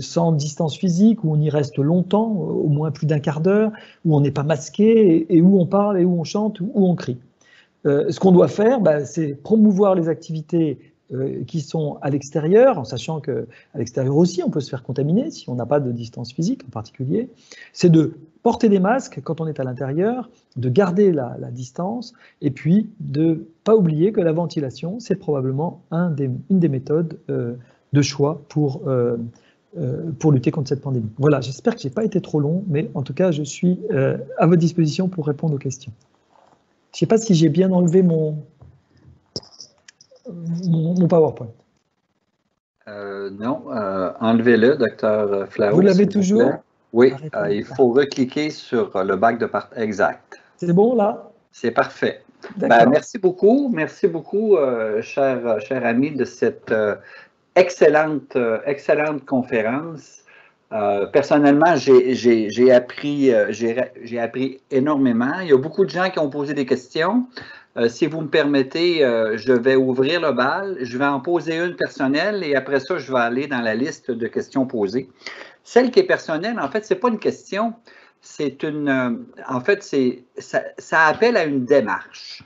sans distance physique, où on y reste longtemps, au moins plus d'un quart d'heure, où on n'est pas masqué, et où on parle, et où on chante, où on crie. Ce qu'on doit faire, c'est promouvoir les activités qui sont à l'extérieur, en sachant qu'à l'extérieur aussi, on peut se faire contaminer si on n'a pas de distance physique en particulier. C'est de porter des masques quand on est à l'intérieur, de garder la distance, et puis de ne pas oublier que la ventilation, c'est probablement une des méthodes de choix pour lutter contre cette pandémie. Voilà, j'espère que je n'ai pas été trop long, mais en tout cas, je suis à votre disposition pour répondre aux questions. Je ne sais pas si j'ai bien enlevé mon PowerPoint. Non, enlevez-le, Dr. Flao. Vous l'avez toujours? Oui, il faut recliquer sur le bac de partage. Exact. C'est bon, là? C'est parfait. Merci beaucoup, cher ami, de cette excellente conférence. Personnellement, j'ai appris énormément. Il y a beaucoup de gens qui ont posé des questions. Si vous me permettez, je vais ouvrir le bal. Je vais en poser une personnelle et après ça, je vais aller dans la liste de questions posées. Celle qui est personnelle, en fait, c'est pas une question. C'est en fait, ça appelle à une démarche.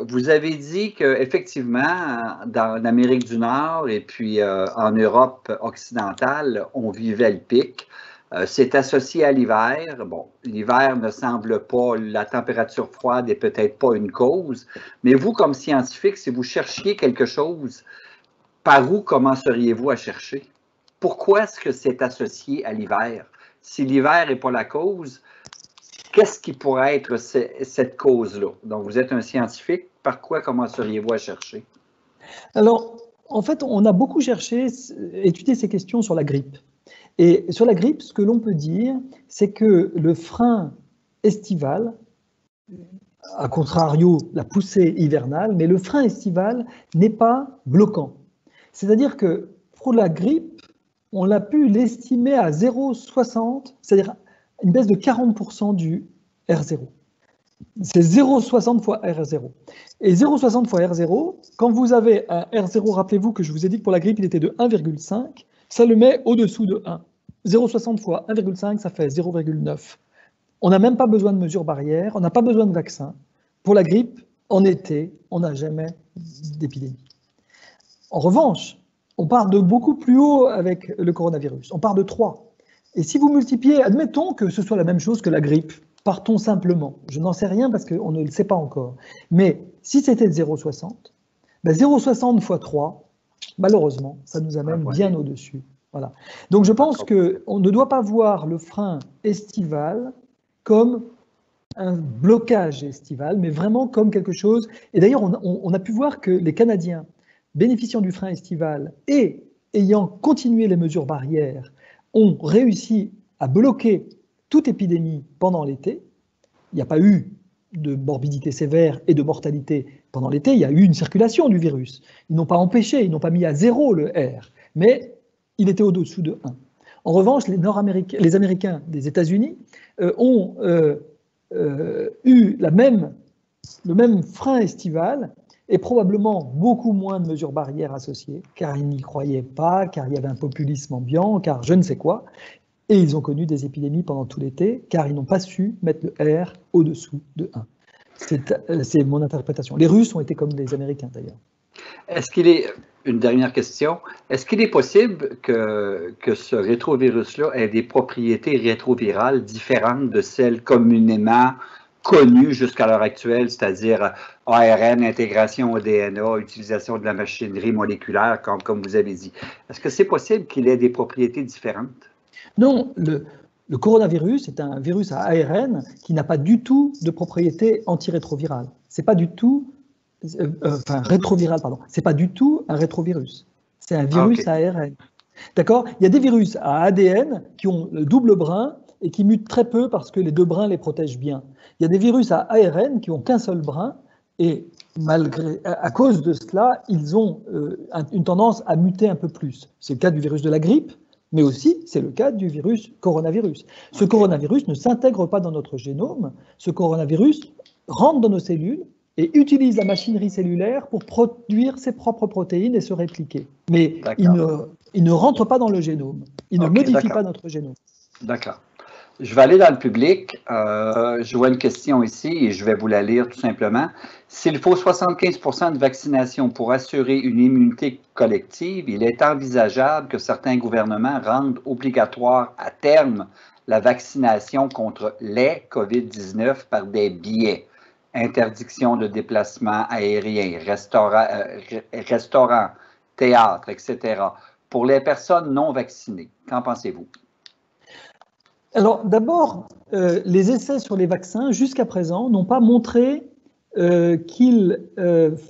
Vous avez dit qu'effectivement, dans l'Amérique du Nord et puis en Europe occidentale, on vivait le pic. C'est associé à l'hiver. Bon, l'hiver ne semble pas, la température froide n'est peut-être pas une cause, mais vous, comme scientifique, si vous cherchiez quelque chose, par où commenceriez-vous à chercher? Pourquoi est-ce que c'est associé à l'hiver? Si l'hiver n'est pas la cause, qu'est-ce qui pourrait être cette cause-là? Donc, vous êtes un scientifique, par quoi commenceriez-vous à chercher? Alors, en fait, on a beaucoup cherché, étudié ces questions sur la grippe. Et sur la grippe, ce que l'on peut dire, c'est que le frein estival, à contrario, la poussée hivernale, mais le frein estival n'est pas bloquant. C'est-à-dire que pour la grippe, on a pu l'estimer à 0,60, c'est-à-dire une baisse de 40% du R0. C'est 0,60 fois R0. Et 0,60 fois R0, quand vous avez un R0, rappelez-vous que je vous ai dit que pour la grippe, il était de 1,5, ça le met au-dessous de 1. 0,60 fois 1,5, ça fait 0,9. On n'a même pas besoin de mesures barrières, on n'a pas besoin de vaccin. Pour la grippe, en été, on n'a jamais d'épidémie. En revanche, on part de beaucoup plus haut avec le coronavirus. On part de 3. Et si vous multipliez, admettons que ce soit la même chose que la grippe, partons simplement. Je n'en sais rien parce qu'on ne le sait pas encore. Mais si c'était 0,60, 0,60 fois 3, malheureusement, ça nous amène bien au-dessus. Voilà. Donc je pense qu'on ne doit pas voir le frein estival comme un blocage estival, mais vraiment comme quelque chose. Et d'ailleurs, on a pu voir que les Canadiens, bénéficiant du frein estival et ayant continué les mesures barrières, ont réussi à bloquer toute épidémie pendant l'été. Il n'y a pas eu de morbidité sévère et de mortalité pendant l'été, il y a eu une circulation du virus. Ils n'ont pas empêché, ils n'ont pas mis à 0 le R, mais il était au-dessous de 1. En revanche, les Américains des États-Unis ont eu le même frein estival et probablement beaucoup moins de mesures barrières associées, car ils n'y croyaient pas, car il y avait un populisme ambiant, car je ne sais quoi. Et ils ont connu des épidémies pendant tout l'été, car ils n'ont pas su mettre le R au-dessous de 1. C'est mon interprétation. Les Russes ont été comme les Américains, d'ailleurs. Est-ce qu'il est, une dernière question, est-ce qu'il est possible que ce rétrovirus-là ait des propriétés rétrovirales différentes de celles communément connues jusqu'à l'heure actuelle, c'est-à-dire ARN, intégration au DNA, utilisation de la machinerie moléculaire, comme vous avez dit? Est-ce que c'est possible qu'il ait des propriétés différentes? Non, le coronavirus est un virus à ARN qui n'a pas du tout de propriétés antirétrovirales. C'est pas du tout, rétroviral, pardon. C'est pas du tout un rétrovirus. C'est un virus à ARN. D'accord? Il y a des virus à ADN qui ont le double brin et qui mutent très peu parce que les deux brins les protègent bien. Il y a des virus à ARN qui ont qu'un seul brin et à cause de cela, ils ont une tendance à muter un peu plus. C'est le cas du virus de la grippe, mais aussi c'est le cas du virus coronavirus. Ce coronavirus ne s'intègre pas dans notre génome, ce coronavirus rentre dans nos cellules et utilise la machinerie cellulaire pour produire ses propres protéines et se répliquer. Mais il ne rentre pas dans le génome, il ne modifie pas notre génome. D'accord. Je vais aller dans le public. Je vois une question ici et je vais vous la lire tout simplement. S'il faut 75% de vaccination pour assurer une immunité collective, il est envisageable que certains gouvernements rendent obligatoire à terme la vaccination contre les COVID-19 par des biais. Interdiction de déplacement aérien, restaurants, théâtres, etc. Pour les personnes non vaccinées. Qu'en pensez-vous? Alors d'abord, les essais sur les vaccins jusqu'à présent n'ont pas montré qu'ils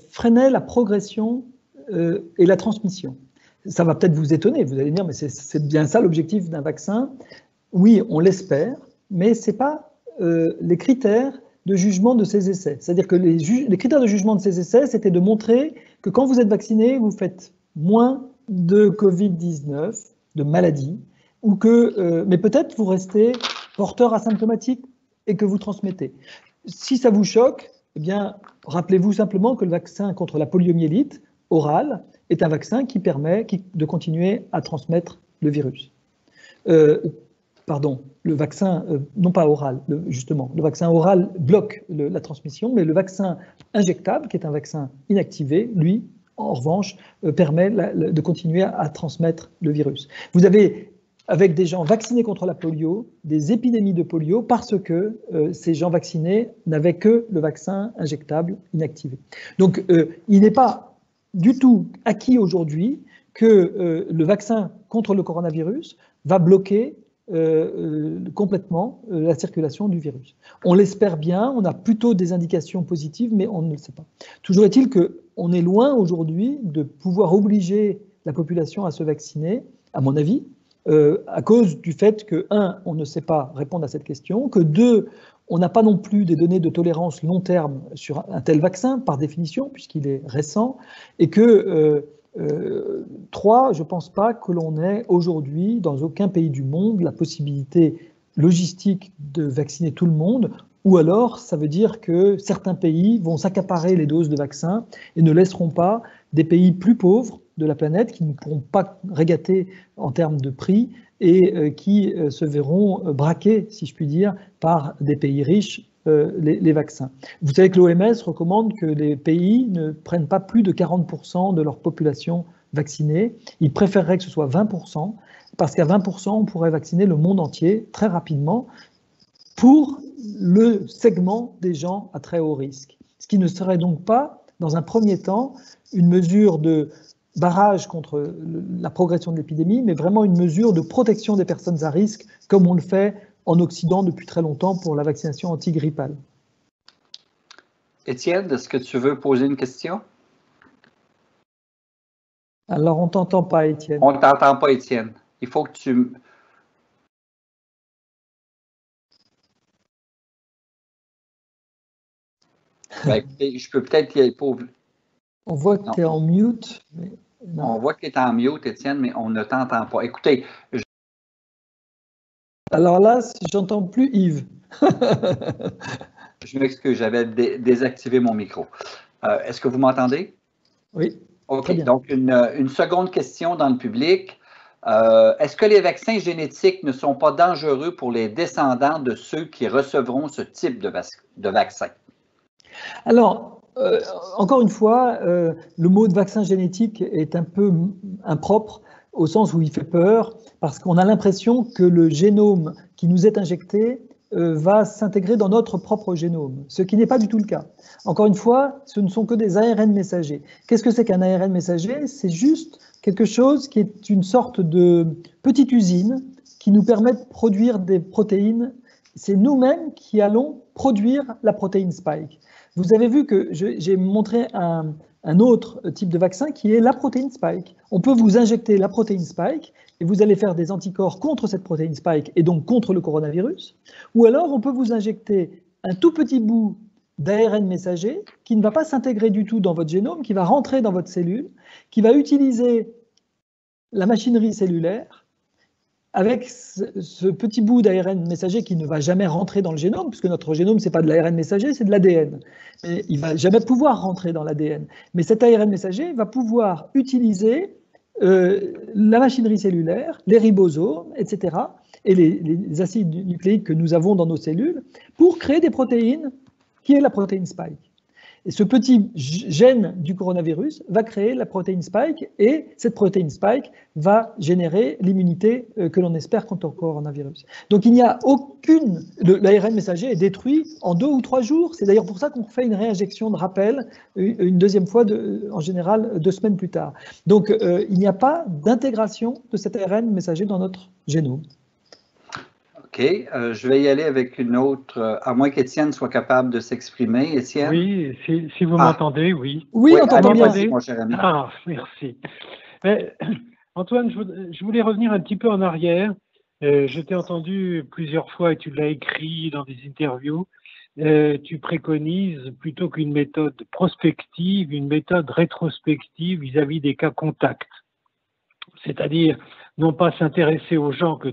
freinaient la progression et la transmission. Ça va peut-être vous étonner, vous allez dire, mais c'est bien ça l'objectif d'un vaccin. Oui, on l'espère, mais ce n'est pas les critères de jugement de ces essais. C'est-à-dire que les critères de jugement de ces essais, c'était de montrer que quand vous êtes vacciné, vous faites moins de Covid-19, de maladies, ou mais peut-être vous restez porteur asymptomatique et que vous transmettez. Si ça vous choque, eh bien, rappelez-vous simplement que le vaccin contre la poliomyélite orale est un vaccin qui permet de continuer à transmettre le virus. Pardon, le vaccin, non pas oral, justement, le vaccin oral bloque la transmission, mais le vaccin injectable, qui est un vaccin inactivé, lui, en revanche, permet de continuer à transmettre le virus. Vous avez, avec des gens vaccinés contre la polio, des épidémies de polio parce que ces gens vaccinés n'avaient que le vaccin injectable inactivé. Donc, il n'est pas du tout acquis aujourd'hui que le vaccin contre le coronavirus va bloquer complètement la circulation du virus. On l'espère bien, on a plutôt des indications positives, mais on ne le sait pas. Toujours est-il qu'on est loin aujourd'hui de pouvoir obliger la population à se vacciner, à mon avis, à cause du fait que, un, on ne sait pas répondre à cette question, que deux, on n'a pas non plus des données de tolérance long terme sur un tel vaccin, par définition, puisqu'il est récent, et que, trois, je ne pense pas que l'on ait aujourd'hui, dans aucun pays du monde, la possibilité logistique de vacciner tout le monde, ou alors ça veut dire que certains pays vont s'accaparer les doses de vaccins et ne laisseront pas des pays plus pauvres de la planète qui ne pourront pas régater en termes de prix et qui se verront braqués, si je puis dire, par des pays riches les vaccins. Vous savez que l'OMS recommande que les pays ne prennent pas plus de 40% de leur population vaccinée. Ils préféreraient que ce soit 20%, parce qu'à 20%, on pourrait vacciner le monde entier très rapidement pour le segment des gens à très haut risque. Ce qui ne serait donc pas, dans un premier temps, une mesure de barrage contre la progression de l'épidémie, mais vraiment une mesure de protection des personnes à risque, comme on le fait en Occident depuis très longtemps pour la vaccination antigrippale. Étienne, est-ce que tu veux poser une question? Alors, on ne t'entend pas, Étienne. On ne t'entend pas, Étienne. Il faut que tu... Ben, écoutez, je peux peut-être y pour... On voit que tu es en mute. Mais on voit que tu es en mute, Étienne, mais on ne t'entend pas. Écoutez. Alors là, j'entends plus Yves. Je m'excuse, j'avais désactivé mon micro. Est-ce que vous m'entendez? Oui. OK. Très bien. Donc, une seconde question dans le public. Est-ce que les vaccins génétiques ne sont pas dangereux pour les descendants de ceux qui recevront ce type de vaccin? Alors, encore une fois, le mot de vaccin génétique est un peu impropre au sens où il fait peur, parce qu'on a l'impression que le génome qui nous est injecté va s'intégrer dans notre propre génome, ce qui n'est pas du tout le cas. Encore une fois, ce ne sont que des ARN messagers. Qu'est-ce que c'est qu'un ARN messager? C'est juste quelque chose qui est une sorte de petite usine qui nous permet de produire des protéines. C'est nous-mêmes qui allons produire la protéine spike. Vous avez vu que j'ai montré un autre type de vaccin qui est la protéine spike. On peut vous injecter la protéine spike et vous allez faire des anticorps contre cette protéine spike et donc contre le coronavirus. Ou alors on peut vous injecter un tout petit bout d'ARN messager qui ne va pas s'intégrer du tout dans votre génome, qui va rentrer dans votre cellule, qui va utiliser la machinerie cellulaire avec ce petit bout d'ARN messager qui ne va jamais rentrer dans le génome, puisque notre génome, ce n'est pas de l'ARN messager, c'est de l'ADN. Il ne va jamais pouvoir rentrer dans l'ADN. Mais cet ARN messager va pouvoir utiliser la machinerie cellulaire, les ribosomes, etc., et les acides nucléiques que nous avons dans nos cellules, pour créer des protéines, qui est la protéine spike. Et ce petit gène du coronavirus va créer la protéine spike et cette protéine spike va générer l'immunité que l'on espère contre le coronavirus. Donc il n'y a aucune... L'ARN messager est détruit en 2 ou 3 jours. C'est d'ailleurs pour ça qu'on fait une réinjection de rappel une deuxième fois, en général 2 semaines plus tard. Donc il n'y a pas d'intégration de cet ARN messager dans notre génome. OK. Je vais y aller avec une autre, à moins qu'Étienne soit capable de s'exprimer. Étienne? Oui, si vous m'entendez, oui. Oui, on t'entend bien. Mon cher ami. Ah, merci. Mais, Antoine, je voulais revenir un petit peu en arrière. Je t'ai entendu plusieurs fois et tu l'as écrit dans des interviews. Tu préconises plutôt qu'une méthode prospective, une méthode rétrospective vis-à-vis des cas contacts. C'est-à-dire, non pas s'intéresser aux gens que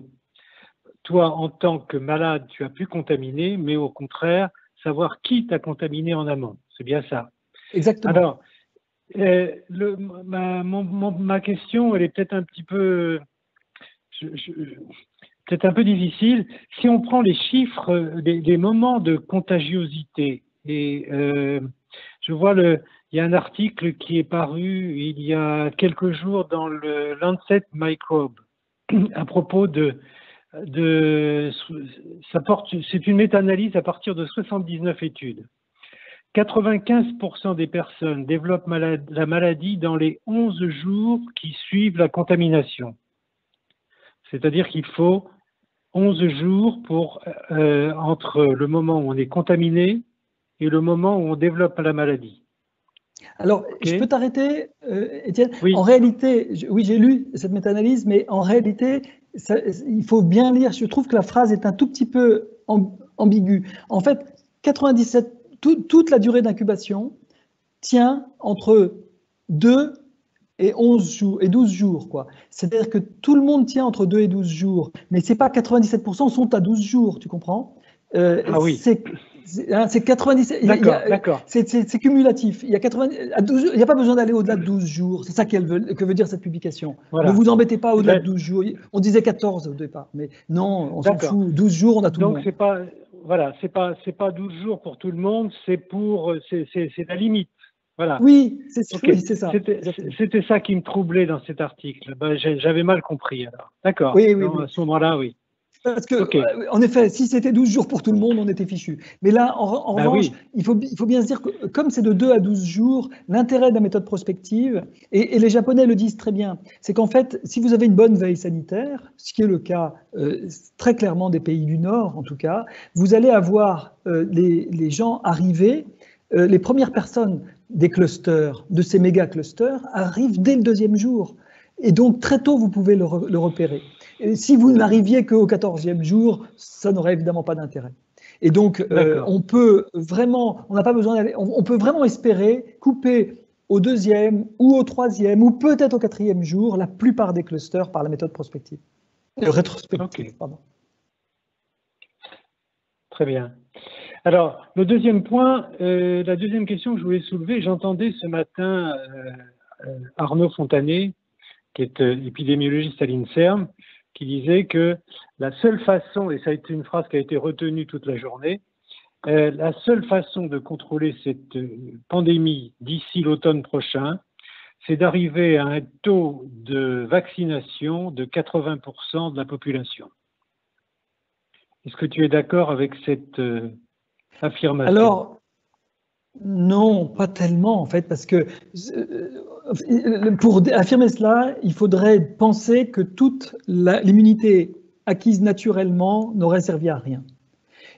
toi, en tant que malade, tu as pu contaminer, mais au contraire, savoir qui t'a contaminé en amont. C'est bien ça. Exactement. Alors, ma question, elle est peut-être un petit peu, peut-être un peu difficile. Si on prend les chiffres des moments de contagiosité, et je vois il y a un article qui est paru il y a quelques jours dans le Lancet Microbe à propos c'est une méta-analyse à partir de 79 études. 95% des personnes développent la maladie dans les 11 jours qui suivent la contamination. C'est-à-dire qu'il faut 11 jours entre le moment où on est contaminé et le moment où on développe la maladie. Alors, je peux t'arrêter, Étienne? Oui. En réalité, oui, j'ai lu cette méta-analyse, mais en réalité, il faut bien lire. Je trouve que la phrase est un tout petit peu ambiguë. En fait, 97, toute la durée d'incubation tient entre 2 et 11 jours, et 12 jours, quoi. C'est-à-dire que tout le monde tient entre 2 et 12 jours, mais c'est pas 97% sont à 12 jours, tu comprends? Ah oui. C'est 97. D'accord. C'est cumulatif. Il n'y a pas besoin d'aller au-delà de 12 jours. C'est ça que veut dire cette publication. Voilà. Ne vous embêtez pas au-delà de 12 jours. On disait 14 au départ, mais non, on s'en fout. 12 jours, on a tout le monde. Donc, c'est pas 12 jours pour tout le monde, c'est la limite. Voilà. Oui, c'est ça. C'était ça qui me troublait dans cet article. Ben, j'avais mal compris alors. D'accord. Oui. À ce moment-là, oui. Parce que, en effet, si c'était 12 jours pour tout le monde, on était fichu. Mais là, en revanche, il faut bien se dire que comme c'est de 2 à 12 jours, l'intérêt de la méthode prospective, et les Japonais le disent très bien, c'est qu'en fait, si vous avez une bonne veille sanitaire, ce qui est le cas très clairement des pays du Nord en tout cas, vous allez avoir les gens arriver, les premières personnes des clusters, de ces méga clusters, arrivent dès le 2e jour. Et donc, très tôt, vous pouvez le repérer. Et si vous n'arriviez qu'au 14e jour, ça n'aurait évidemment pas d'intérêt. Et donc, on n'a pas besoin d'aller, on peut vraiment espérer couper au 2e ou au 3e ou peut-être au 4e jour la plupart des clusters par la méthode prospective. Rétrospective, okay. Pardon. Très bien. Alors, le deuxième point, la deuxième question que je voulais soulever, j'entendais ce matin Arnaud Fontanet, qui est épidémiologiste à l'INSERM, qui disait que la seule façon, et ça a été une phrase qui a été retenue toute la journée, la seule façon de contrôler cette pandémie d'ici l'automne prochain, c'est d'arriver à un taux de vaccination de 80% de la population. Est-ce que tu es d'accord avec cette affirmation? Alors, non, pas tellement en fait, parce que pour affirmer cela, il faudrait penser que toute l'immunité acquise naturellement n'aurait servi à rien.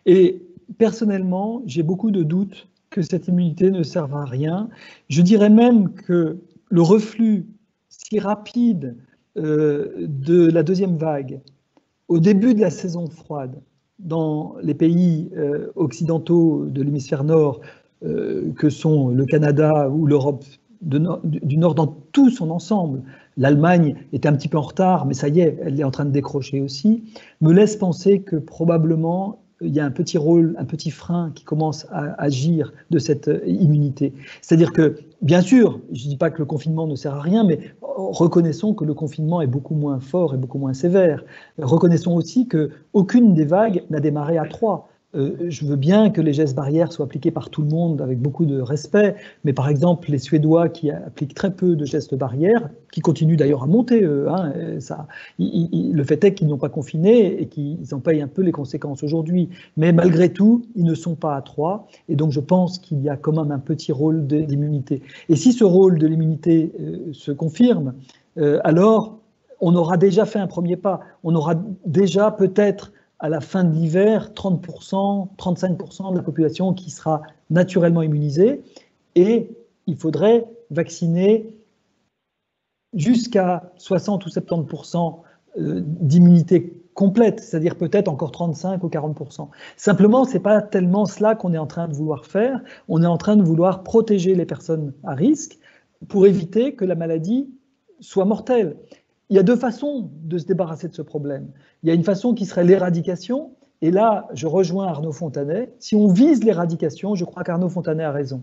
Et personnellement, j'ai beaucoup de doutes que cette immunité ne serve à rien. Je dirais même que le reflux si rapide de la deuxième vague au début de la saison froide dans les pays occidentaux de l'hémisphère nord, que sont le Canada ou l'Europe du Nord dans tout son ensemble, l'Allemagne était un petit peu en retard, mais ça y est, elle est en train de décrocher aussi, me laisse penser que probablement il y a un petit rôle, un petit frein qui commence à agir de cette immunité. C'est-à-dire que, bien sûr, je ne dis pas que le confinement ne sert à rien, mais reconnaissons que le confinement est beaucoup moins fort et beaucoup moins sévère. Reconnaissons aussi qu'aucune des vagues n'a démarré à 3. Je veux bien que les gestes barrières soient appliqués par tout le monde avec beaucoup de respect, mais par exemple les Suédois qui appliquent très peu de gestes barrières, qui continuent d'ailleurs à monter, le fait est qu'ils n'ont pas confiné et qu'ils en payent un peu les conséquences aujourd'hui, mais malgré tout, ils ne sont pas à 3, et donc je pense qu'il y a quand même un petit rôle d'immunité. Et si ce rôle de l'immunité se confirme, alors on aura déjà fait un premier pas, on aura déjà peut-être à la fin de l'hiver, 30%, 35% de la population qui sera naturellement immunisée, et il faudrait vacciner jusqu'à 60 ou 70% d'immunité complète, c'est-à-dire peut-être encore 35 ou 40%. Simplement, ce n'est pas tellement cela qu'on est en train de vouloir faire, on est en train de vouloir protéger les personnes à risque pour éviter que la maladie soit mortelle. Il y a deux façons de se débarrasser de ce problème. Il y a une façon qui serait l'éradication, et là, je rejoins Arnaud Fontanet. Si on vise l'éradication, je crois qu'Arnaud Fontanet a raison.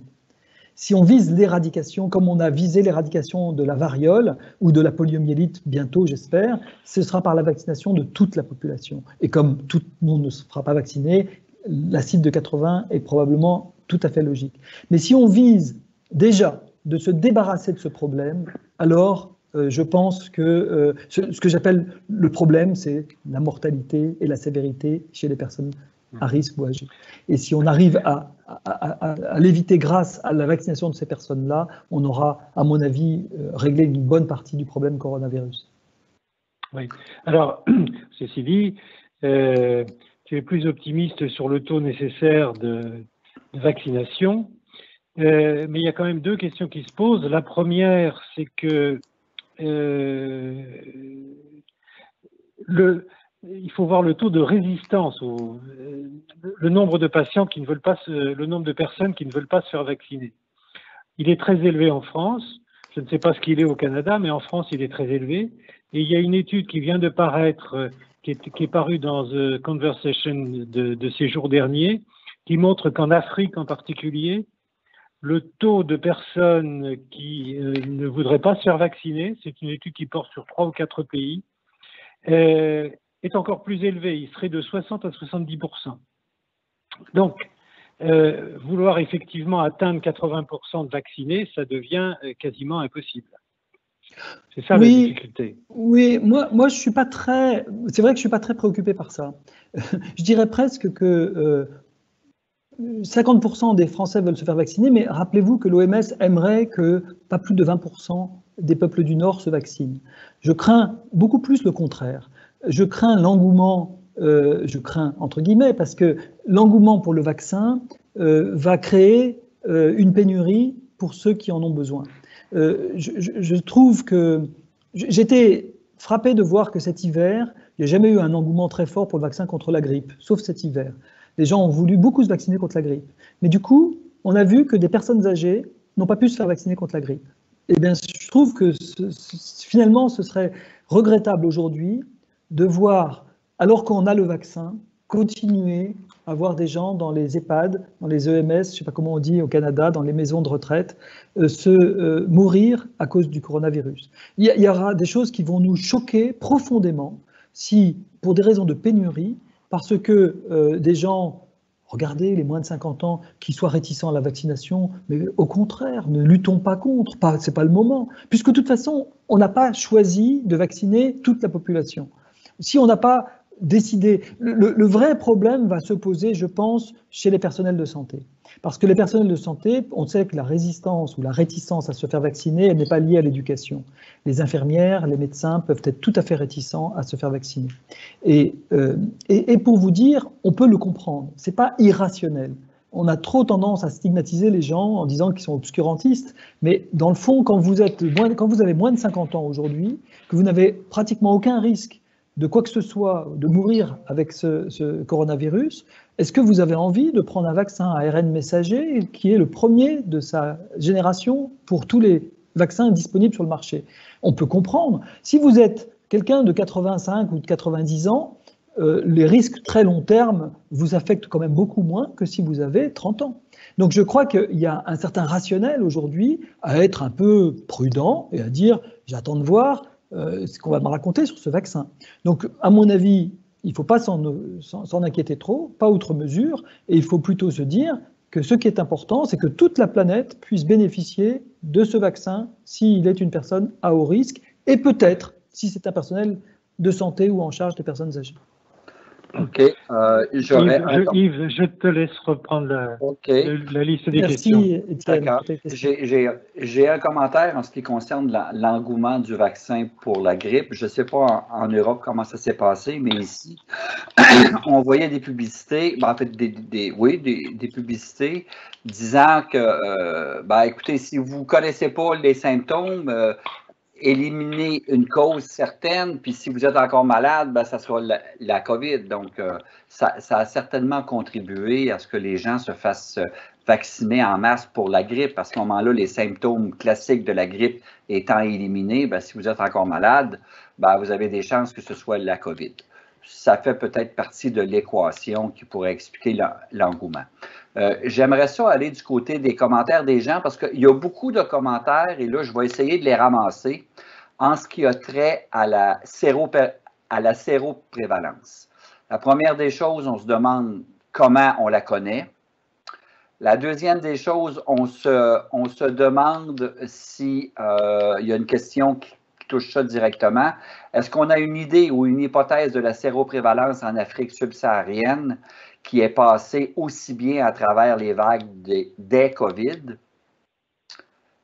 Si on vise l'éradication, comme on a visé l'éradication de la variole ou de la poliomyélite bientôt, j'espère, ce sera par la vaccination de toute la population. Et comme tout le monde ne se fera pas vacciner, la cible de 80 est probablement tout à fait logique. Mais si on vise déjà de se débarrasser de ce problème, alors je pense que ce que j'appelle le problème, c'est la mortalité et la sévérité chez les personnes à risque ou âgées. Et si on arrive à l'éviter grâce à la vaccination de ces personnes-là, on aura, à mon avis, réglé une bonne partie du problème coronavirus. Oui. Alors, ceci dit, tu es plus optimiste sur le taux nécessaire de vaccination, mais il y a quand même deux questions qui se posent. La première, c'est que il faut voir le taux de résistance, le nombre de patients qui ne veulent pas, le nombre de personnes qui ne veulent pas se faire vacciner. Il est très élevé en France. Je ne sais pas ce qu'il est au Canada, mais en France, il est très élevé. Et il y a une étude qui vient de paraître, qui est parue dans The Conversation de ces jours derniers, qui montre qu'en Afrique en particulier, le taux de personnes qui ne voudraient pas se faire vacciner, c'est une étude qui porte sur 3 ou 4 pays, est encore plus élevé. Il serait de 60 à 70%. Donc, vouloir effectivement atteindre 80% de vaccinés, ça devient quasiment impossible. C'est ça la difficulté. Oui, moi je suis pas très. C'est vrai que je suis pas très préoccupé par ça. Je dirais presque que 50% des Français veulent se faire vacciner, mais rappelez-vous que l'OMS aimerait que pas plus de 20% des peuples du Nord se vaccinent. Je crains beaucoup plus le contraire. Je crains l'engouement, je crains entre guillemets, parce que l'engouement pour le vaccin va créer une pénurie pour ceux qui en ont besoin. Je trouve que j'étais frappé de voir que cet hiver, il n'y a jamais eu un engouement très fort pour le vaccin contre la grippe, sauf cet hiver. Les gens ont voulu beaucoup se vacciner contre la grippe. Mais du coup, on a vu que des personnes âgées n'ont pas pu se faire vacciner contre la grippe. Eh bien, je trouve que finalement, ce serait regrettable aujourd'hui de voir, alors qu'on a le vaccin, continuer à voir des gens dans les EHPAD, dans les EMS, je ne sais pas comment on dit au Canada, dans les maisons de retraite, mourir à cause du coronavirus. Il y aura des choses qui vont nous choquer profondément si, pour des raisons de pénurie, parce que des gens, regardez les moins de 50 ans, qui soient réticents à la vaccination, mais au contraire, ne luttons pas contre, ce n'est pas le moment, puisque de toute façon, on n'a pas choisi de vacciner toute la population. Si on n'a pas décider. Le vrai problème va se poser, je pense, chez les personnels de santé. Parce que les personnels de santé, on sait que la résistance ou la réticence à se faire vacciner, elle n'est pas liée à l'éducation. Les infirmières, les médecins peuvent être tout à fait réticents à se faire vacciner. Et pour vous dire, on peut le comprendre. C'est pas irrationnel. On a trop tendance à stigmatiser les gens en disant qu'ils sont obscurantistes, mais dans le fond, quand vous avez moins de 50 ans aujourd'hui, que vous n'avez pratiquement aucun risque de quoi que ce soit, de mourir avec ce coronavirus, est-ce que vous avez envie de prendre un vaccin à ARN messager qui est le premier de sa génération pour tous les vaccins disponibles sur le marché? On peut comprendre. Si vous êtes quelqu'un de 85 ou de 90 ans, les risques très long terme vous affectent quand même beaucoup moins que si vous avez 30 ans. Donc je crois qu'il y a un certain rationnel aujourd'hui à être un peu prudent et à dire j'attends de voir ce qu'on va me raconter sur ce vaccin. Donc, à mon avis, il ne faut pas s'en inquiéter trop, pas outre mesure, et il faut plutôt se dire que ce qui est important, c'est que toute la planète puisse bénéficier de ce vaccin s'il est une personne à haut risque, et peut-être si c'est un personnel de santé ou en charge des personnes âgées. OK. Yves, je te laisse reprendre la liste des questions. Merci, Étienne. D'accord. J'ai un commentaire en ce qui concerne l'engouement du vaccin pour la grippe. Je ne sais pas en Europe comment ça s'est passé, mais ici, on voyait des publicités, en fait, des publicités disant que, écoutez, si vous ne connaissez pas les symptômes, éliminer une cause certaine, puis si vous êtes encore malade, ça sera la COVID. Donc, ça a certainement contribué à ce que les gens se fassent vacciner en masse pour la grippe. À ce moment-là, les symptômes classiques de la grippe étant éliminés, si vous êtes encore malade, vous avez des chances que ce soit la COVID. Ça fait peut-être partie de l'équation qui pourrait expliquer l'engouement. J'aimerais ça aller du côté des commentaires des gens parce qu'il y a beaucoup de commentaires et là, je vais essayer de les ramasser en ce qui a trait à la séroprévalence. La première des choses, on se demande comment on la connaît. La deuxième des choses, on se demande si il y a une question qui touche ça directement. Est-ce qu'on a une idée ou une hypothèse de la séroprévalence en Afrique subsaharienne qui est passée aussi bien à travers les vagues des COVID?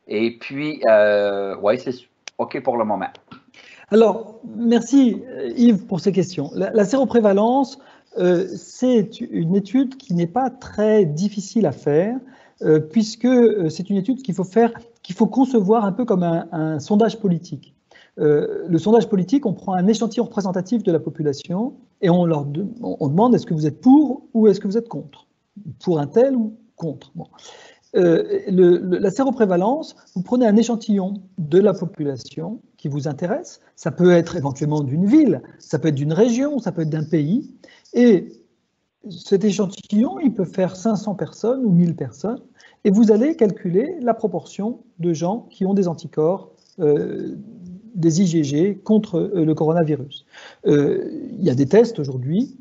Et puis, c'est OK pour le moment. Alors, merci Yves pour ces questions. La séroprévalence, c'est une étude qui n'est pas très difficile à faire, puisque c'est une étude qu'il faut concevoir un peu comme un sondage politique. Le sondage politique, on prend un échantillon représentatif de la population et on demande est-ce que vous êtes pour ou est-ce que vous êtes contre? Pour un tel ou contre? Bon. La séroprévalence, vous prenez un échantillon de la population qui vous intéresse, ça peut être éventuellement d'une ville, ça peut être d'une région, ça peut être d'un pays, et cet échantillon, il peut faire 500 personnes ou 1000 personnes, et vous allez calculer la proportion de gens qui ont des anticorps, des IgG contre le coronavirus. Il y a des tests aujourd'hui,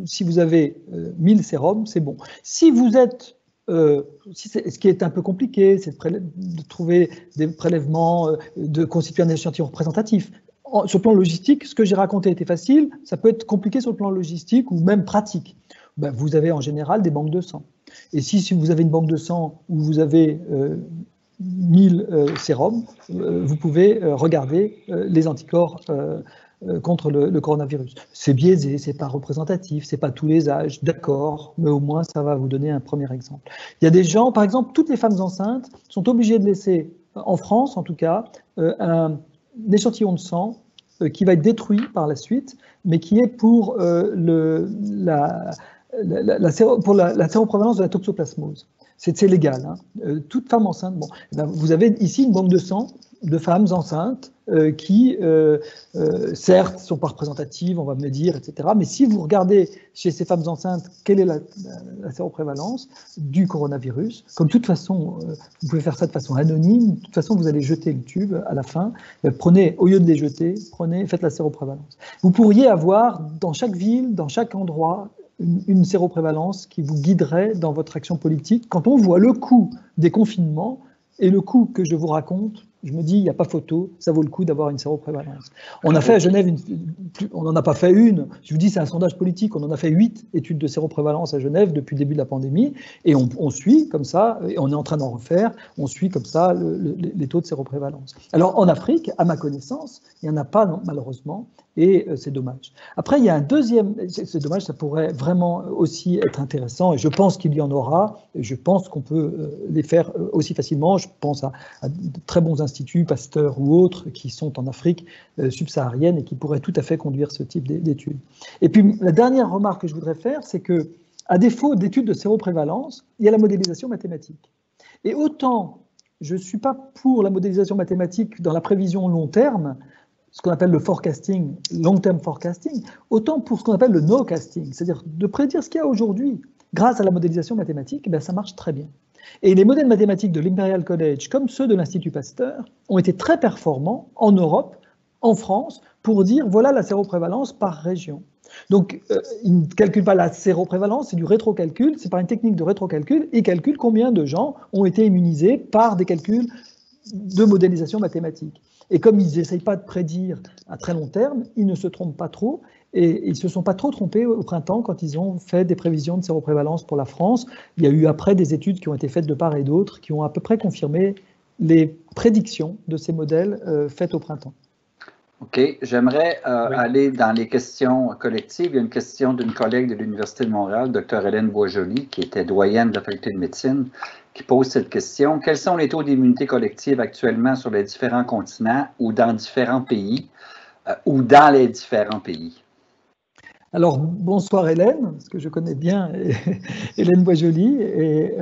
si vous avez 1000 sérums, c'est bon. Si vous êtes ce qui est un peu compliqué, c'est de trouver des prélèvements, de constituer un échantillon représentatif. Sur le plan logistique, ce que j'ai raconté était facile, ça peut être compliqué sur le plan logistique ou même pratique. Vous avez en général des banques de sang. Et si vous avez une banque de sang où vous avez 1000 sérums, vous pouvez regarder les anticorps contre le coronavirus. C'est biaisé, c'est pas représentatif, c'est pas tous les âges, d'accord, mais au moins ça va vous donner un premier exemple. Il y a des gens, par exemple, toutes les femmes enceintes sont obligées de laisser, en France en tout cas, un échantillon de sang qui va être détruit par la suite, mais qui est pour pour la séroprévalence de la toxoplasmose, c'est légal. Hein. Toute femme enceinte, bon, vous avez ici une banque de sang de femmes enceintes qui, certes, ne sont pas représentatives, on va me le dire, etc. Mais si vous regardez chez ces femmes enceintes, quelle est la séroprévalence du coronavirus, comme de toute façon, vous pouvez faire ça de façon anonyme, de toute façon, vous allez jeter le tube à la fin, prenez, au lieu de les jeter, faites la séroprévalence. Vous pourriez avoir dans chaque ville, dans chaque endroit, une séroprévalence qui vous guiderait dans votre action politique. Quand on voit le coût des confinements et le coût que je vous raconte, je me dis, il n'y a pas photo, ça vaut le coup d'avoir une séroprévalence. On a fait à Genève, on n'en a pas fait une, je vous dis, c'est un sondage politique, on en a fait 8 études de séroprévalence à Genève depuis le début de la pandémie, et on suit comme ça, et on est en train d'en refaire, on suit comme ça les taux de séroprévalence. Alors en Afrique, à ma connaissance, il n'y en a pas, non, malheureusement, et c'est dommage. Après, il y a un deuxième, c'est dommage, ça pourrait vraiment aussi être intéressant, et je pense qu'il y en aura, et je pense qu'on peut les faire aussi facilement. Je pense à de très bons instituts, Pasteur ou autres, qui sont en Afrique subsaharienne et qui pourraient tout à fait conduire ce type d'études. Et puis, la dernière remarque que je voudrais faire, c'est que, à défaut d'études de séroprévalence, il y a la modélisation mathématique. Et autant je ne suis pas pour la modélisation mathématique dans la prévision long terme, ce qu'on appelle le forecasting, long-term forecasting, autant pour ce qu'on appelle le no-casting, c'est-à-dire de prédire ce qu'il y a aujourd'hui. Grâce à la modélisation mathématique, eh bien, ça marche très bien. Et les modèles mathématiques de l'Imperial College, comme ceux de l'Institut Pasteur, ont été très performants en Europe, en France, pour dire voilà la séroprévalence par région. Donc, ils ne calculent pas la séroprévalence, c'est du rétrocalcul, c'est par une technique de rétrocalcul, ils calculent combien de gens ont été immunisés par des calculs de modélisation mathématique. Et comme ils n'essayent pas de prédire à très long terme, ils ne se trompent pas trop, et ils ne se sont pas trop trompés au printemps quand ils ont fait des prévisions de séroprévalence pour la France. Il y a eu après des études qui ont été faites de part et d'autre, qui ont à peu près confirmé les prédictions de ces modèles faites au printemps. OK. J'aimerais aller dans les questions collectives. Il y a une question d'une collègue de l'Université de Montréal, Dr Hélène Boisjoli, qui était doyenne de la faculté de médecine, qui pose cette question. Quels sont les taux d'immunité collective actuellement sur les différents continents ou dans différents pays ou dans les différents pays? Alors, bonsoir Hélène, parce que je connais bien Hélène Boisjoli, et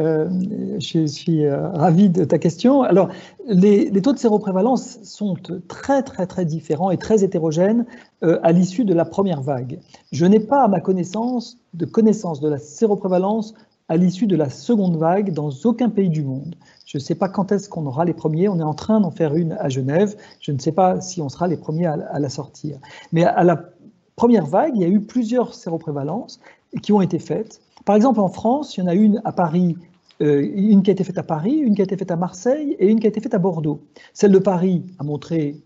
je suis ravi de ta question. Alors, les taux de séroprévalence sont très, très, très différents et très hétérogènes à l'issue de la première vague. Je n'ai pas, à ma connaissance de la séroprévalence à l'issue de la seconde vague dans aucun pays du monde. Je ne sais pas quand est-ce qu'on aura les premiers, on est en train d'en faire une à Genève, je ne sais pas si on sera les premiers à la sortir. Mais à la première vague, il y a eu plusieurs séroprévalences qui ont été faites. Par exemple, en France, il y en a une à Paris, une qui a été faite à Paris, une qui a été faite à Marseille et une qui a été faite à Bordeaux. Celle de Paris a montré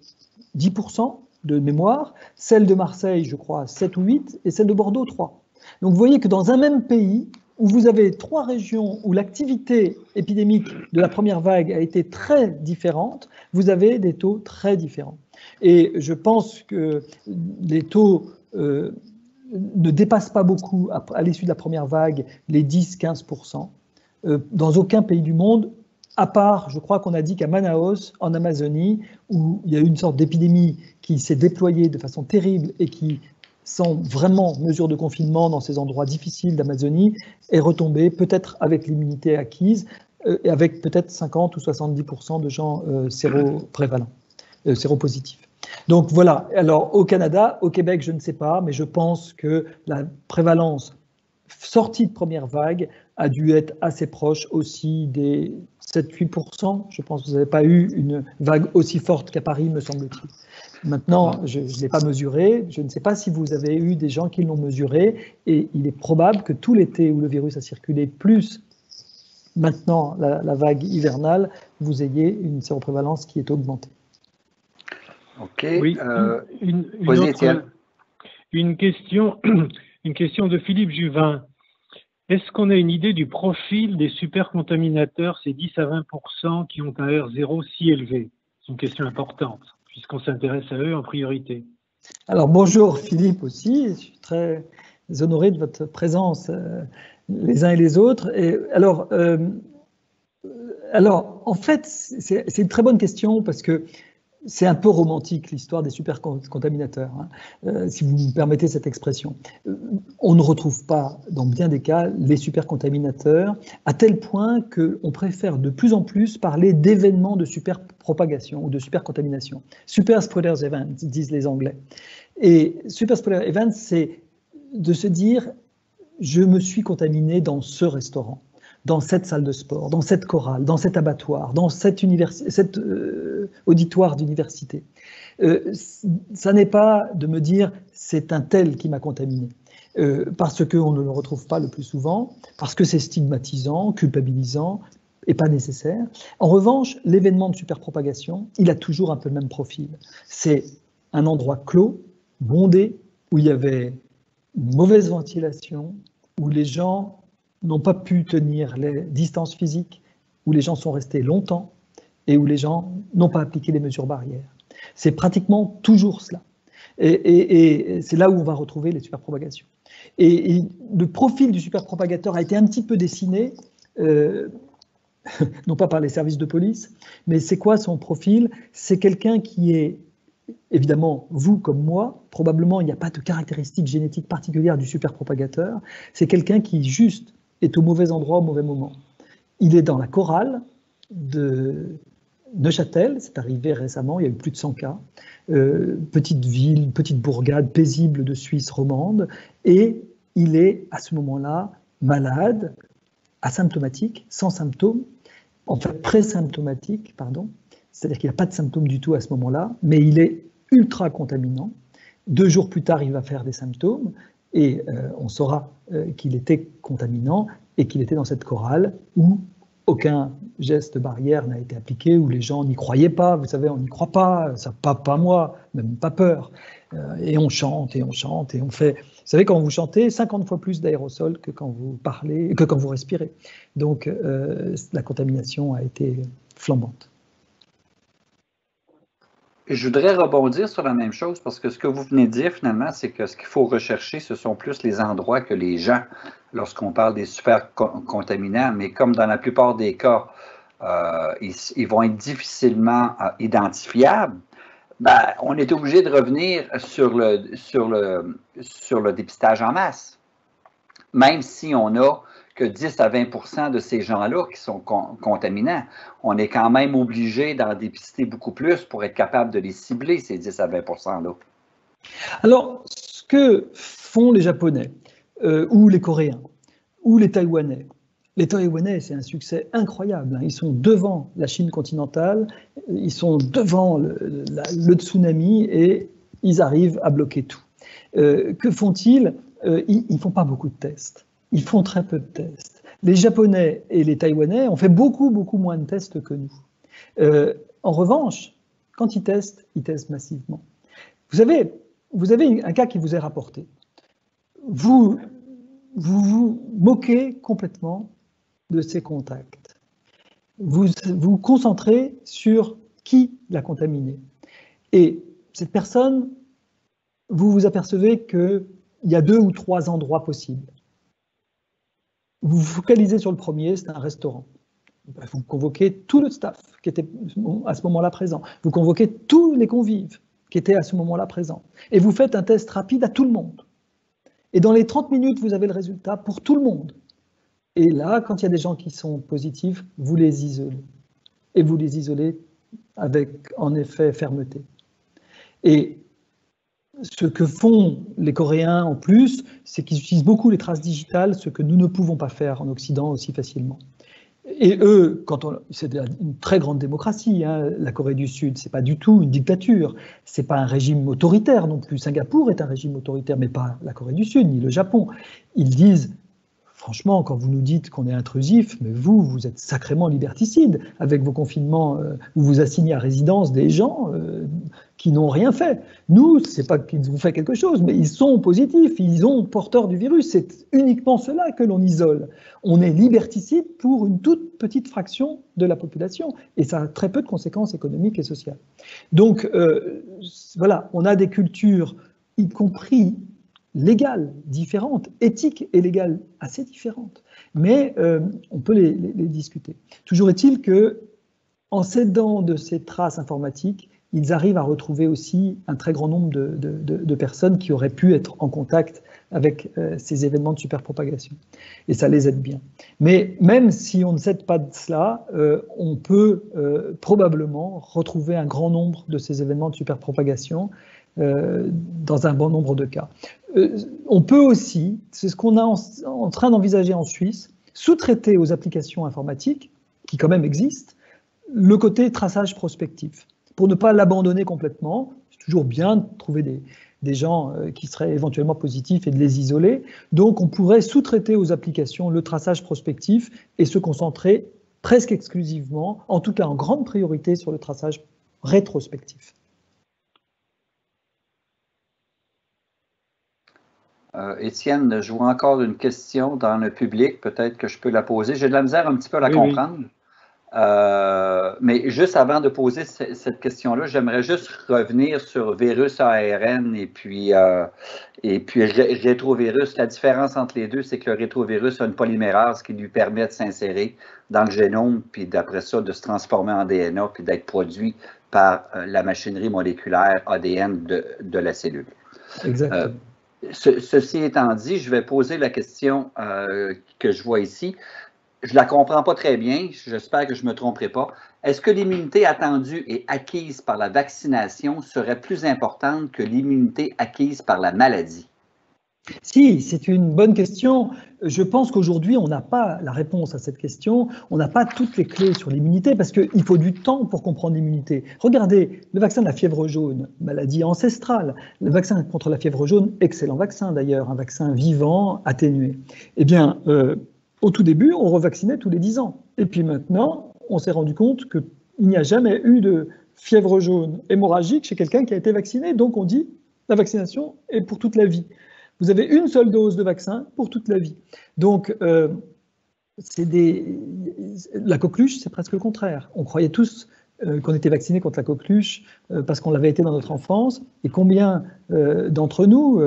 10% de mémoire, celle de Marseille, je crois, 7 ou 8, et celle de Bordeaux, 3. Donc vous voyez que dans un même pays, où vous avez 3 régions où l'activité épidémique de la première vague a été très différente, vous avez des taux très différents. Et je pense que les taux ne dépassent pas beaucoup, à l'issue de la première vague, les 10-15%, dans aucun pays du monde, à part, je crois qu'on a dit qu'à Manaus, en Amazonie, où il y a eu une sorte d'épidémie qui s'est déployée de façon terrible et qui, sans vraiment mesure de confinement dans ces endroits difficiles d'Amazonie, est retombée, peut-être avec l'immunité acquise, et avec peut-être 50 ou 70% de gens séroprévalents, séropositifs. Donc voilà, alors au Canada, au Québec, je ne sais pas, mais je pense que la prévalence sortie de première vague a dû être assez proche aussi des 7-8%. Je pense que vous n'avez pas eu une vague aussi forte qu'à Paris, me semble-t-il. Maintenant, je ne l'ai pas mesuré, je ne sais pas si vous avez eu des gens qui l'ont mesuré, et il est probable que tout l'été où le virus a circulé, plus maintenant la vague hivernale, vous ayez une séroprévalence qui est augmentée. OK. Oui, une question de Philippe Juvin. Est-ce qu'on a une idée du profil des supercontaminateurs, ces 10 à 20% qui ont un R0 si élevé? C'est une question importante, puisqu'on s'intéresse à eux en priorité. Alors bonjour Philippe aussi, je suis très honoré de votre présence les uns et les autres. Et alors en fait, c'est une très bonne question parce que c'est un peu romantique l'histoire des supercontaminateurs, hein, si vous me permettez cette expression. On ne retrouve pas, dans bien des cas, les supercontaminateurs, à tel point qu'on préfère de plus en plus parler d'événements de superpropagation ou de supercontamination. Super spreaders events, disent les Anglais. Et super spreader events, c'est de se dire, je me suis contaminé dans ce restaurant, dans cette salle de sport, dans cette chorale, dans cet abattoir, dans cet auditoire d'université. Ça n'est pas de me dire c'est un tel qui m'a contaminé, parce qu'on ne le retrouve pas le plus souvent, parce que c'est stigmatisant, culpabilisant et pas nécessaire. En revanche, l'événement de superpropagation, il a toujours un peu le même profil. C'est un endroit clos, bondé, où il y avait une mauvaise ventilation, où les gens n'ont pas pu tenir les distances physiques, où les gens sont restés longtemps et où les gens n'ont pas appliqué les mesures barrières. C'est pratiquement toujours cela. Et c'est là où on va retrouver les superpropagations. Et le profil du superpropagateur a été un petit peu dessiné, non pas par les services de police, mais c'est quoi son profil? C'est quelqu'un qui est, évidemment, vous comme moi, probablement il n'y a pas de caractéristiques génétiques particulières du superpropagateur, c'est quelqu'un qui juste est au mauvais endroit au mauvais moment. Il est dans la chorale de Neuchâtel, c'est arrivé récemment, il y a eu plus de 100 cas, petite ville, petite bourgade paisible de Suisse romande, et il est à ce moment-là malade, asymptomatique, sans symptômes, en fait présymptomatique, pardon, c'est-à-dire qu'il n'a pas de symptômes du tout à ce moment-là, mais il est ultra contaminant. 2 jours plus tard, il va faire des symptômes, et on saura qu'il était contaminant et qu'il était dans cette chorale où aucun geste barrière n'a été appliqué, où les gens n'y croyaient pas. Vous savez, on n'y croit pas, ça pas moi, même pas peur. Et on chante, et on chante, et on fait... Vous savez, quand vous chantez, 50 fois plus d'aérosols que quand vous parlez, que quand vous respirez. Donc, la contamination a été flambante. Je voudrais rebondir sur la même chose parce que ce que vous venez de dire finalement, c'est que ce qu'il faut rechercher, ce sont plus les endroits que les gens lorsqu'on parle des supercontaminants, mais comme dans la plupart des cas, ils vont être difficilement identifiables, ben, on est obligé de revenir sur le dépistage en masse, même si on a que 10 à 20% de ces gens-là qui sont contaminants. On est quand même obligé d'en dépister beaucoup plus pour être capable de les cibler, ces 10 à 20%-là. Alors, ce que font les Japonais, ou les Coréens, ou les Taïwanais, c'est un succès incroyable. Ils sont devant la Chine continentale, ils sont devant le tsunami et ils arrivent à bloquer tout. Que font-ils? Ils ne font pas beaucoup de tests. Ils font très peu de tests. Les Japonais et les Taïwanais ont fait beaucoup moins de tests que nous. En revanche, quand ils testent massivement. Vous avez un cas qui vous est rapporté. Vous vous moquez complètement de ces contacts. Vous vous concentrez sur qui l'a contaminé. Et cette personne, vous vous apercevez qu'il y a 2 ou 3 endroits possibles. Vous vous focalisez sur le premier, c'est un restaurant. Vous convoquez tout le staff qui était à ce moment-là présent. Vous convoquez tous les convives qui étaient à ce moment-là présents. Et vous faites un test rapide à tout le monde. Et dans les 30 minutes, vous avez le résultat pour tout le monde. Et là, quand il y a des gens qui sont positifs, vous les isolez. Et vous les isolez avec, en effet, fermeté. Et ce que font les Coréens en plus, c'est qu'ils utilisent beaucoup les traces digitales, ce que nous ne pouvons pas faire en Occident aussi facilement. Et eux, c'est une très grande démocratie, hein, la Corée du Sud, c'est pas du tout une dictature, c'est pas un régime autoritaire non plus. Singapour est un régime autoritaire, mais pas la Corée du Sud, ni le Japon. Ils disent, franchement, quand vous nous dites qu'on est intrusif, mais vous êtes sacrément liberticide avec vos confinements où vous assignez à résidence des gens qui n'ont rien fait. Nous, c'est pas qu'ils ont fait quelque chose, mais ils sont positifs, ils sont porteurs du virus. C'est uniquement cela que l'on isole. On est liberticide pour une toute petite fraction de la population et ça a très peu de conséquences économiques et sociales. Donc, voilà, on a des cultures, y compris légales, différentes, éthiques et légales assez différentes, mais on peut les discuter. Toujours est-il que, en s'aidant de ces traces informatiques, ils arrivent à retrouver aussi un très grand nombre de personnes qui auraient pu être en contact avec ces événements de superpropagation. Et ça les aide bien. Mais même si on ne s'aide pas de cela, on peut probablement retrouver un grand nombre de ces événements de superpropagation dans un bon nombre de cas. On peut aussi, c'est ce qu'on est en train d'envisager en Suisse, sous-traiter aux applications informatiques, qui quand même existent, le côté traçage prospectif. Pour ne pas l'abandonner complètement, c'est toujours bien de trouver des gens qui seraient éventuellement positifs et de les isoler. Donc on pourrait sous-traiter aux applications le traçage prospectif et se concentrer presque exclusivement, en tout cas en grande priorité, sur le traçage rétrospectif. Étienne, je vois encore une question dans le public, peut-être que je peux la poser. J'ai de la misère un petit peu à la comprendre. Oui. Mais juste avant de poser cette question-là, j'aimerais juste revenir sur virus ARN et puis rétrovirus. La différence entre les deux, c'est que le rétrovirus a une polymérase qui lui permet de s'insérer dans le génome, puis d'après ça, de se transformer en DNA, puis d'être produit par la machinerie moléculaire ADN de la cellule. Exactement. Ceci étant dit, je vais poser la question que je vois ici. Je ne la comprends pas très bien, j'espère que je ne me tromperai pas. Est-ce que l'immunité attendue et acquise par la vaccination serait plus importante que l'immunité acquise par la maladie? Si, c'est une bonne question. Je pense qu'aujourd'hui, on n'a pas la réponse à cette question. On n'a pas toutes les clés sur l'immunité parce qu'il faut du temps pour comprendre l'immunité. Regardez, le vaccin de la fièvre jaune, maladie ancestrale. Le vaccin contre la fièvre jaune, excellent vaccin d'ailleurs, un vaccin vivant, atténué. Eh bien, au tout début, on revaccinait tous les 10 ans. Et puis maintenant, on s'est rendu compte qu'il n'y a jamais eu de fièvre jaune hémorragique chez quelqu'un qui a été vacciné. Donc on dit la vaccination est pour toute la vie. Vous avez une seule dose de vaccin pour toute la vie. Donc, la coqueluche, c'est presque le contraire. On croyait tous qu'on était vaccinés contre la coqueluche parce qu'on l'avait été dans notre enfance. Et combien d'entre nous,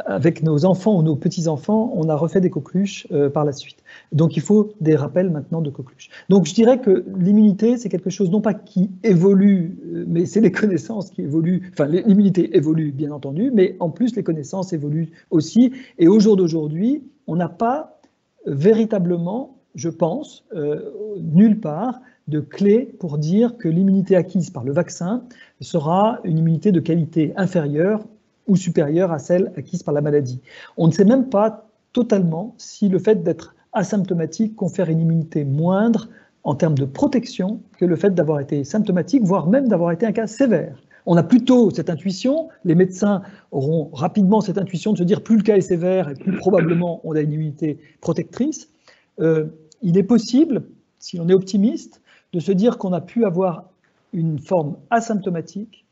avec nos enfants ou nos petits-enfants, on a refait des coqueluches par la suite. Donc il faut des rappels maintenant de coqueluches. Donc je dirais que l'immunité, c'est quelque chose non pas qui évolue, mais c'est les connaissances qui évoluent. Enfin, l'immunité évolue bien entendu, mais en plus les connaissances évoluent aussi. Et au jour d'aujourd'hui, on n'a pas véritablement, je pense, nulle part, de clés pour dire que l'immunité acquise par le vaccin sera une immunité de qualité inférieure ou supérieure à celle acquise par la maladie. On ne sait même pas totalement si le fait d'être asymptomatique confère une immunité moindre en termes de protection que le fait d'avoir été symptomatique, voire même d'avoir été un cas sévère. On a plutôt cette intuition, les médecins auront rapidement cette intuition de se dire plus le cas est sévère et plus probablement on a une immunité protectrice. Il est possible, si on est optimiste, de se dire qu'on a pu avoir une forme asymptomatique,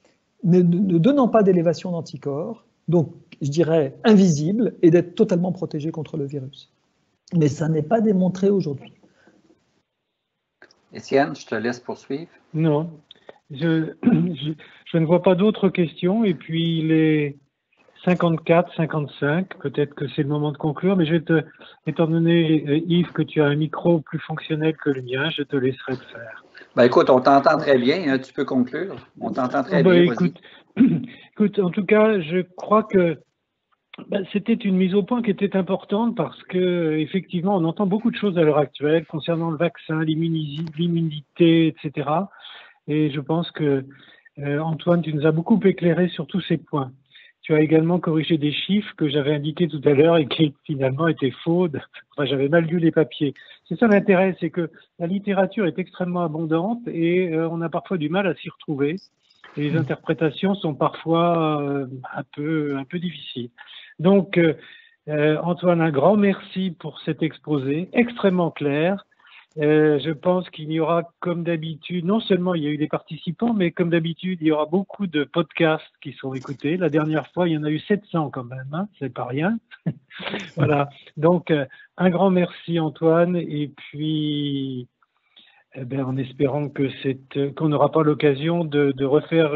ne donnant pas d'élévation d'anticorps, donc je dirais invisible, et d'être totalement protégé contre le virus. Mais ça n'est pas démontré aujourd'hui. Étienne, je te laisse poursuivre. Non, je ne vois pas d'autres questions, et puis il est 54, 55, peut-être que c'est le moment de conclure, mais étant donné, Yves, que tu as un micro plus fonctionnel que le mien, je te laisserai le faire. Ben écoute, on t'entend très bien, hein, tu peux conclure. On t'entend très bien. Écoute, en tout cas, je crois que c'était une mise au point qui était importante parce que effectivement, on entend beaucoup de choses à l'heure actuelle concernant le vaccin, l'immunité, etc. Et je pense que Antoine, tu nous as beaucoup éclairé sur tous ces points. Tu as également corrigé des chiffres que j'avais indiqués tout à l'heure et qui finalement étaient faux. Enfin, j'avais mal lu les papiers. C'est ça l'intérêt, c'est que la littérature est extrêmement abondante et on a parfois du mal à s'y retrouver. Et les interprétations sont parfois un peu difficiles. Donc, Antoine, un grand merci pour cet exposé extrêmement clair. Je pense qu'il y aura, comme d'habitude, non seulement il y a eu des participants, mais comme d'habitude, il y aura beaucoup de podcasts qui sont écoutés. La dernière fois, il y en a eu 700 quand même, hein, c'est pas rien. Voilà. Donc, un grand merci Antoine, et puis, en espérant qu'on n'aura pas l'occasion de refaire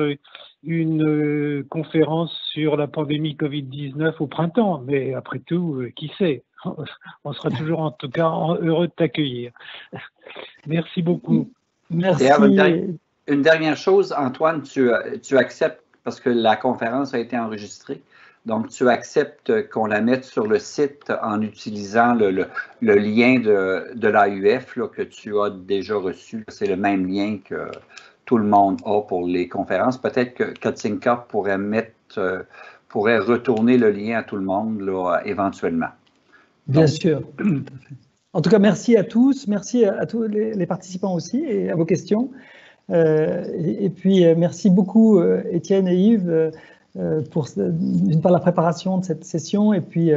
une conférence sur la pandémie Covid-19 au printemps, mais après tout, qui sait? On sera toujours en tout cas heureux de t'accueillir. Merci beaucoup. Merci. Une dernière chose, Antoine, tu acceptes, parce que la conférence a été enregistrée, donc tu acceptes qu'on la mette sur le site en utilisant le lien de l'AUF que tu as déjà reçu. C'est le même lien que tout le monde a pour les conférences. Peut-être que Katinka pourrait retourner le lien à tout le monde là, éventuellement. Bien sûr. En tout cas, merci à tous. Merci à tous les participants aussi et à vos questions. Et puis, merci beaucoup, Étienne et Yves, pour d'une part la préparation de cette session et puis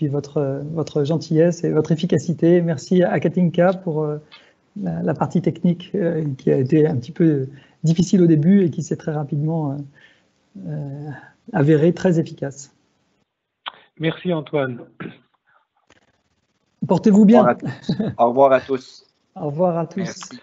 votre gentillesse et votre efficacité. Merci à Katinka pour la partie technique qui a été un petit peu difficile au début et qui s'est très rapidement avérée très efficace. Merci Antoine. Portez-vous bien. Au revoir à tous. Au revoir à tous. Merci.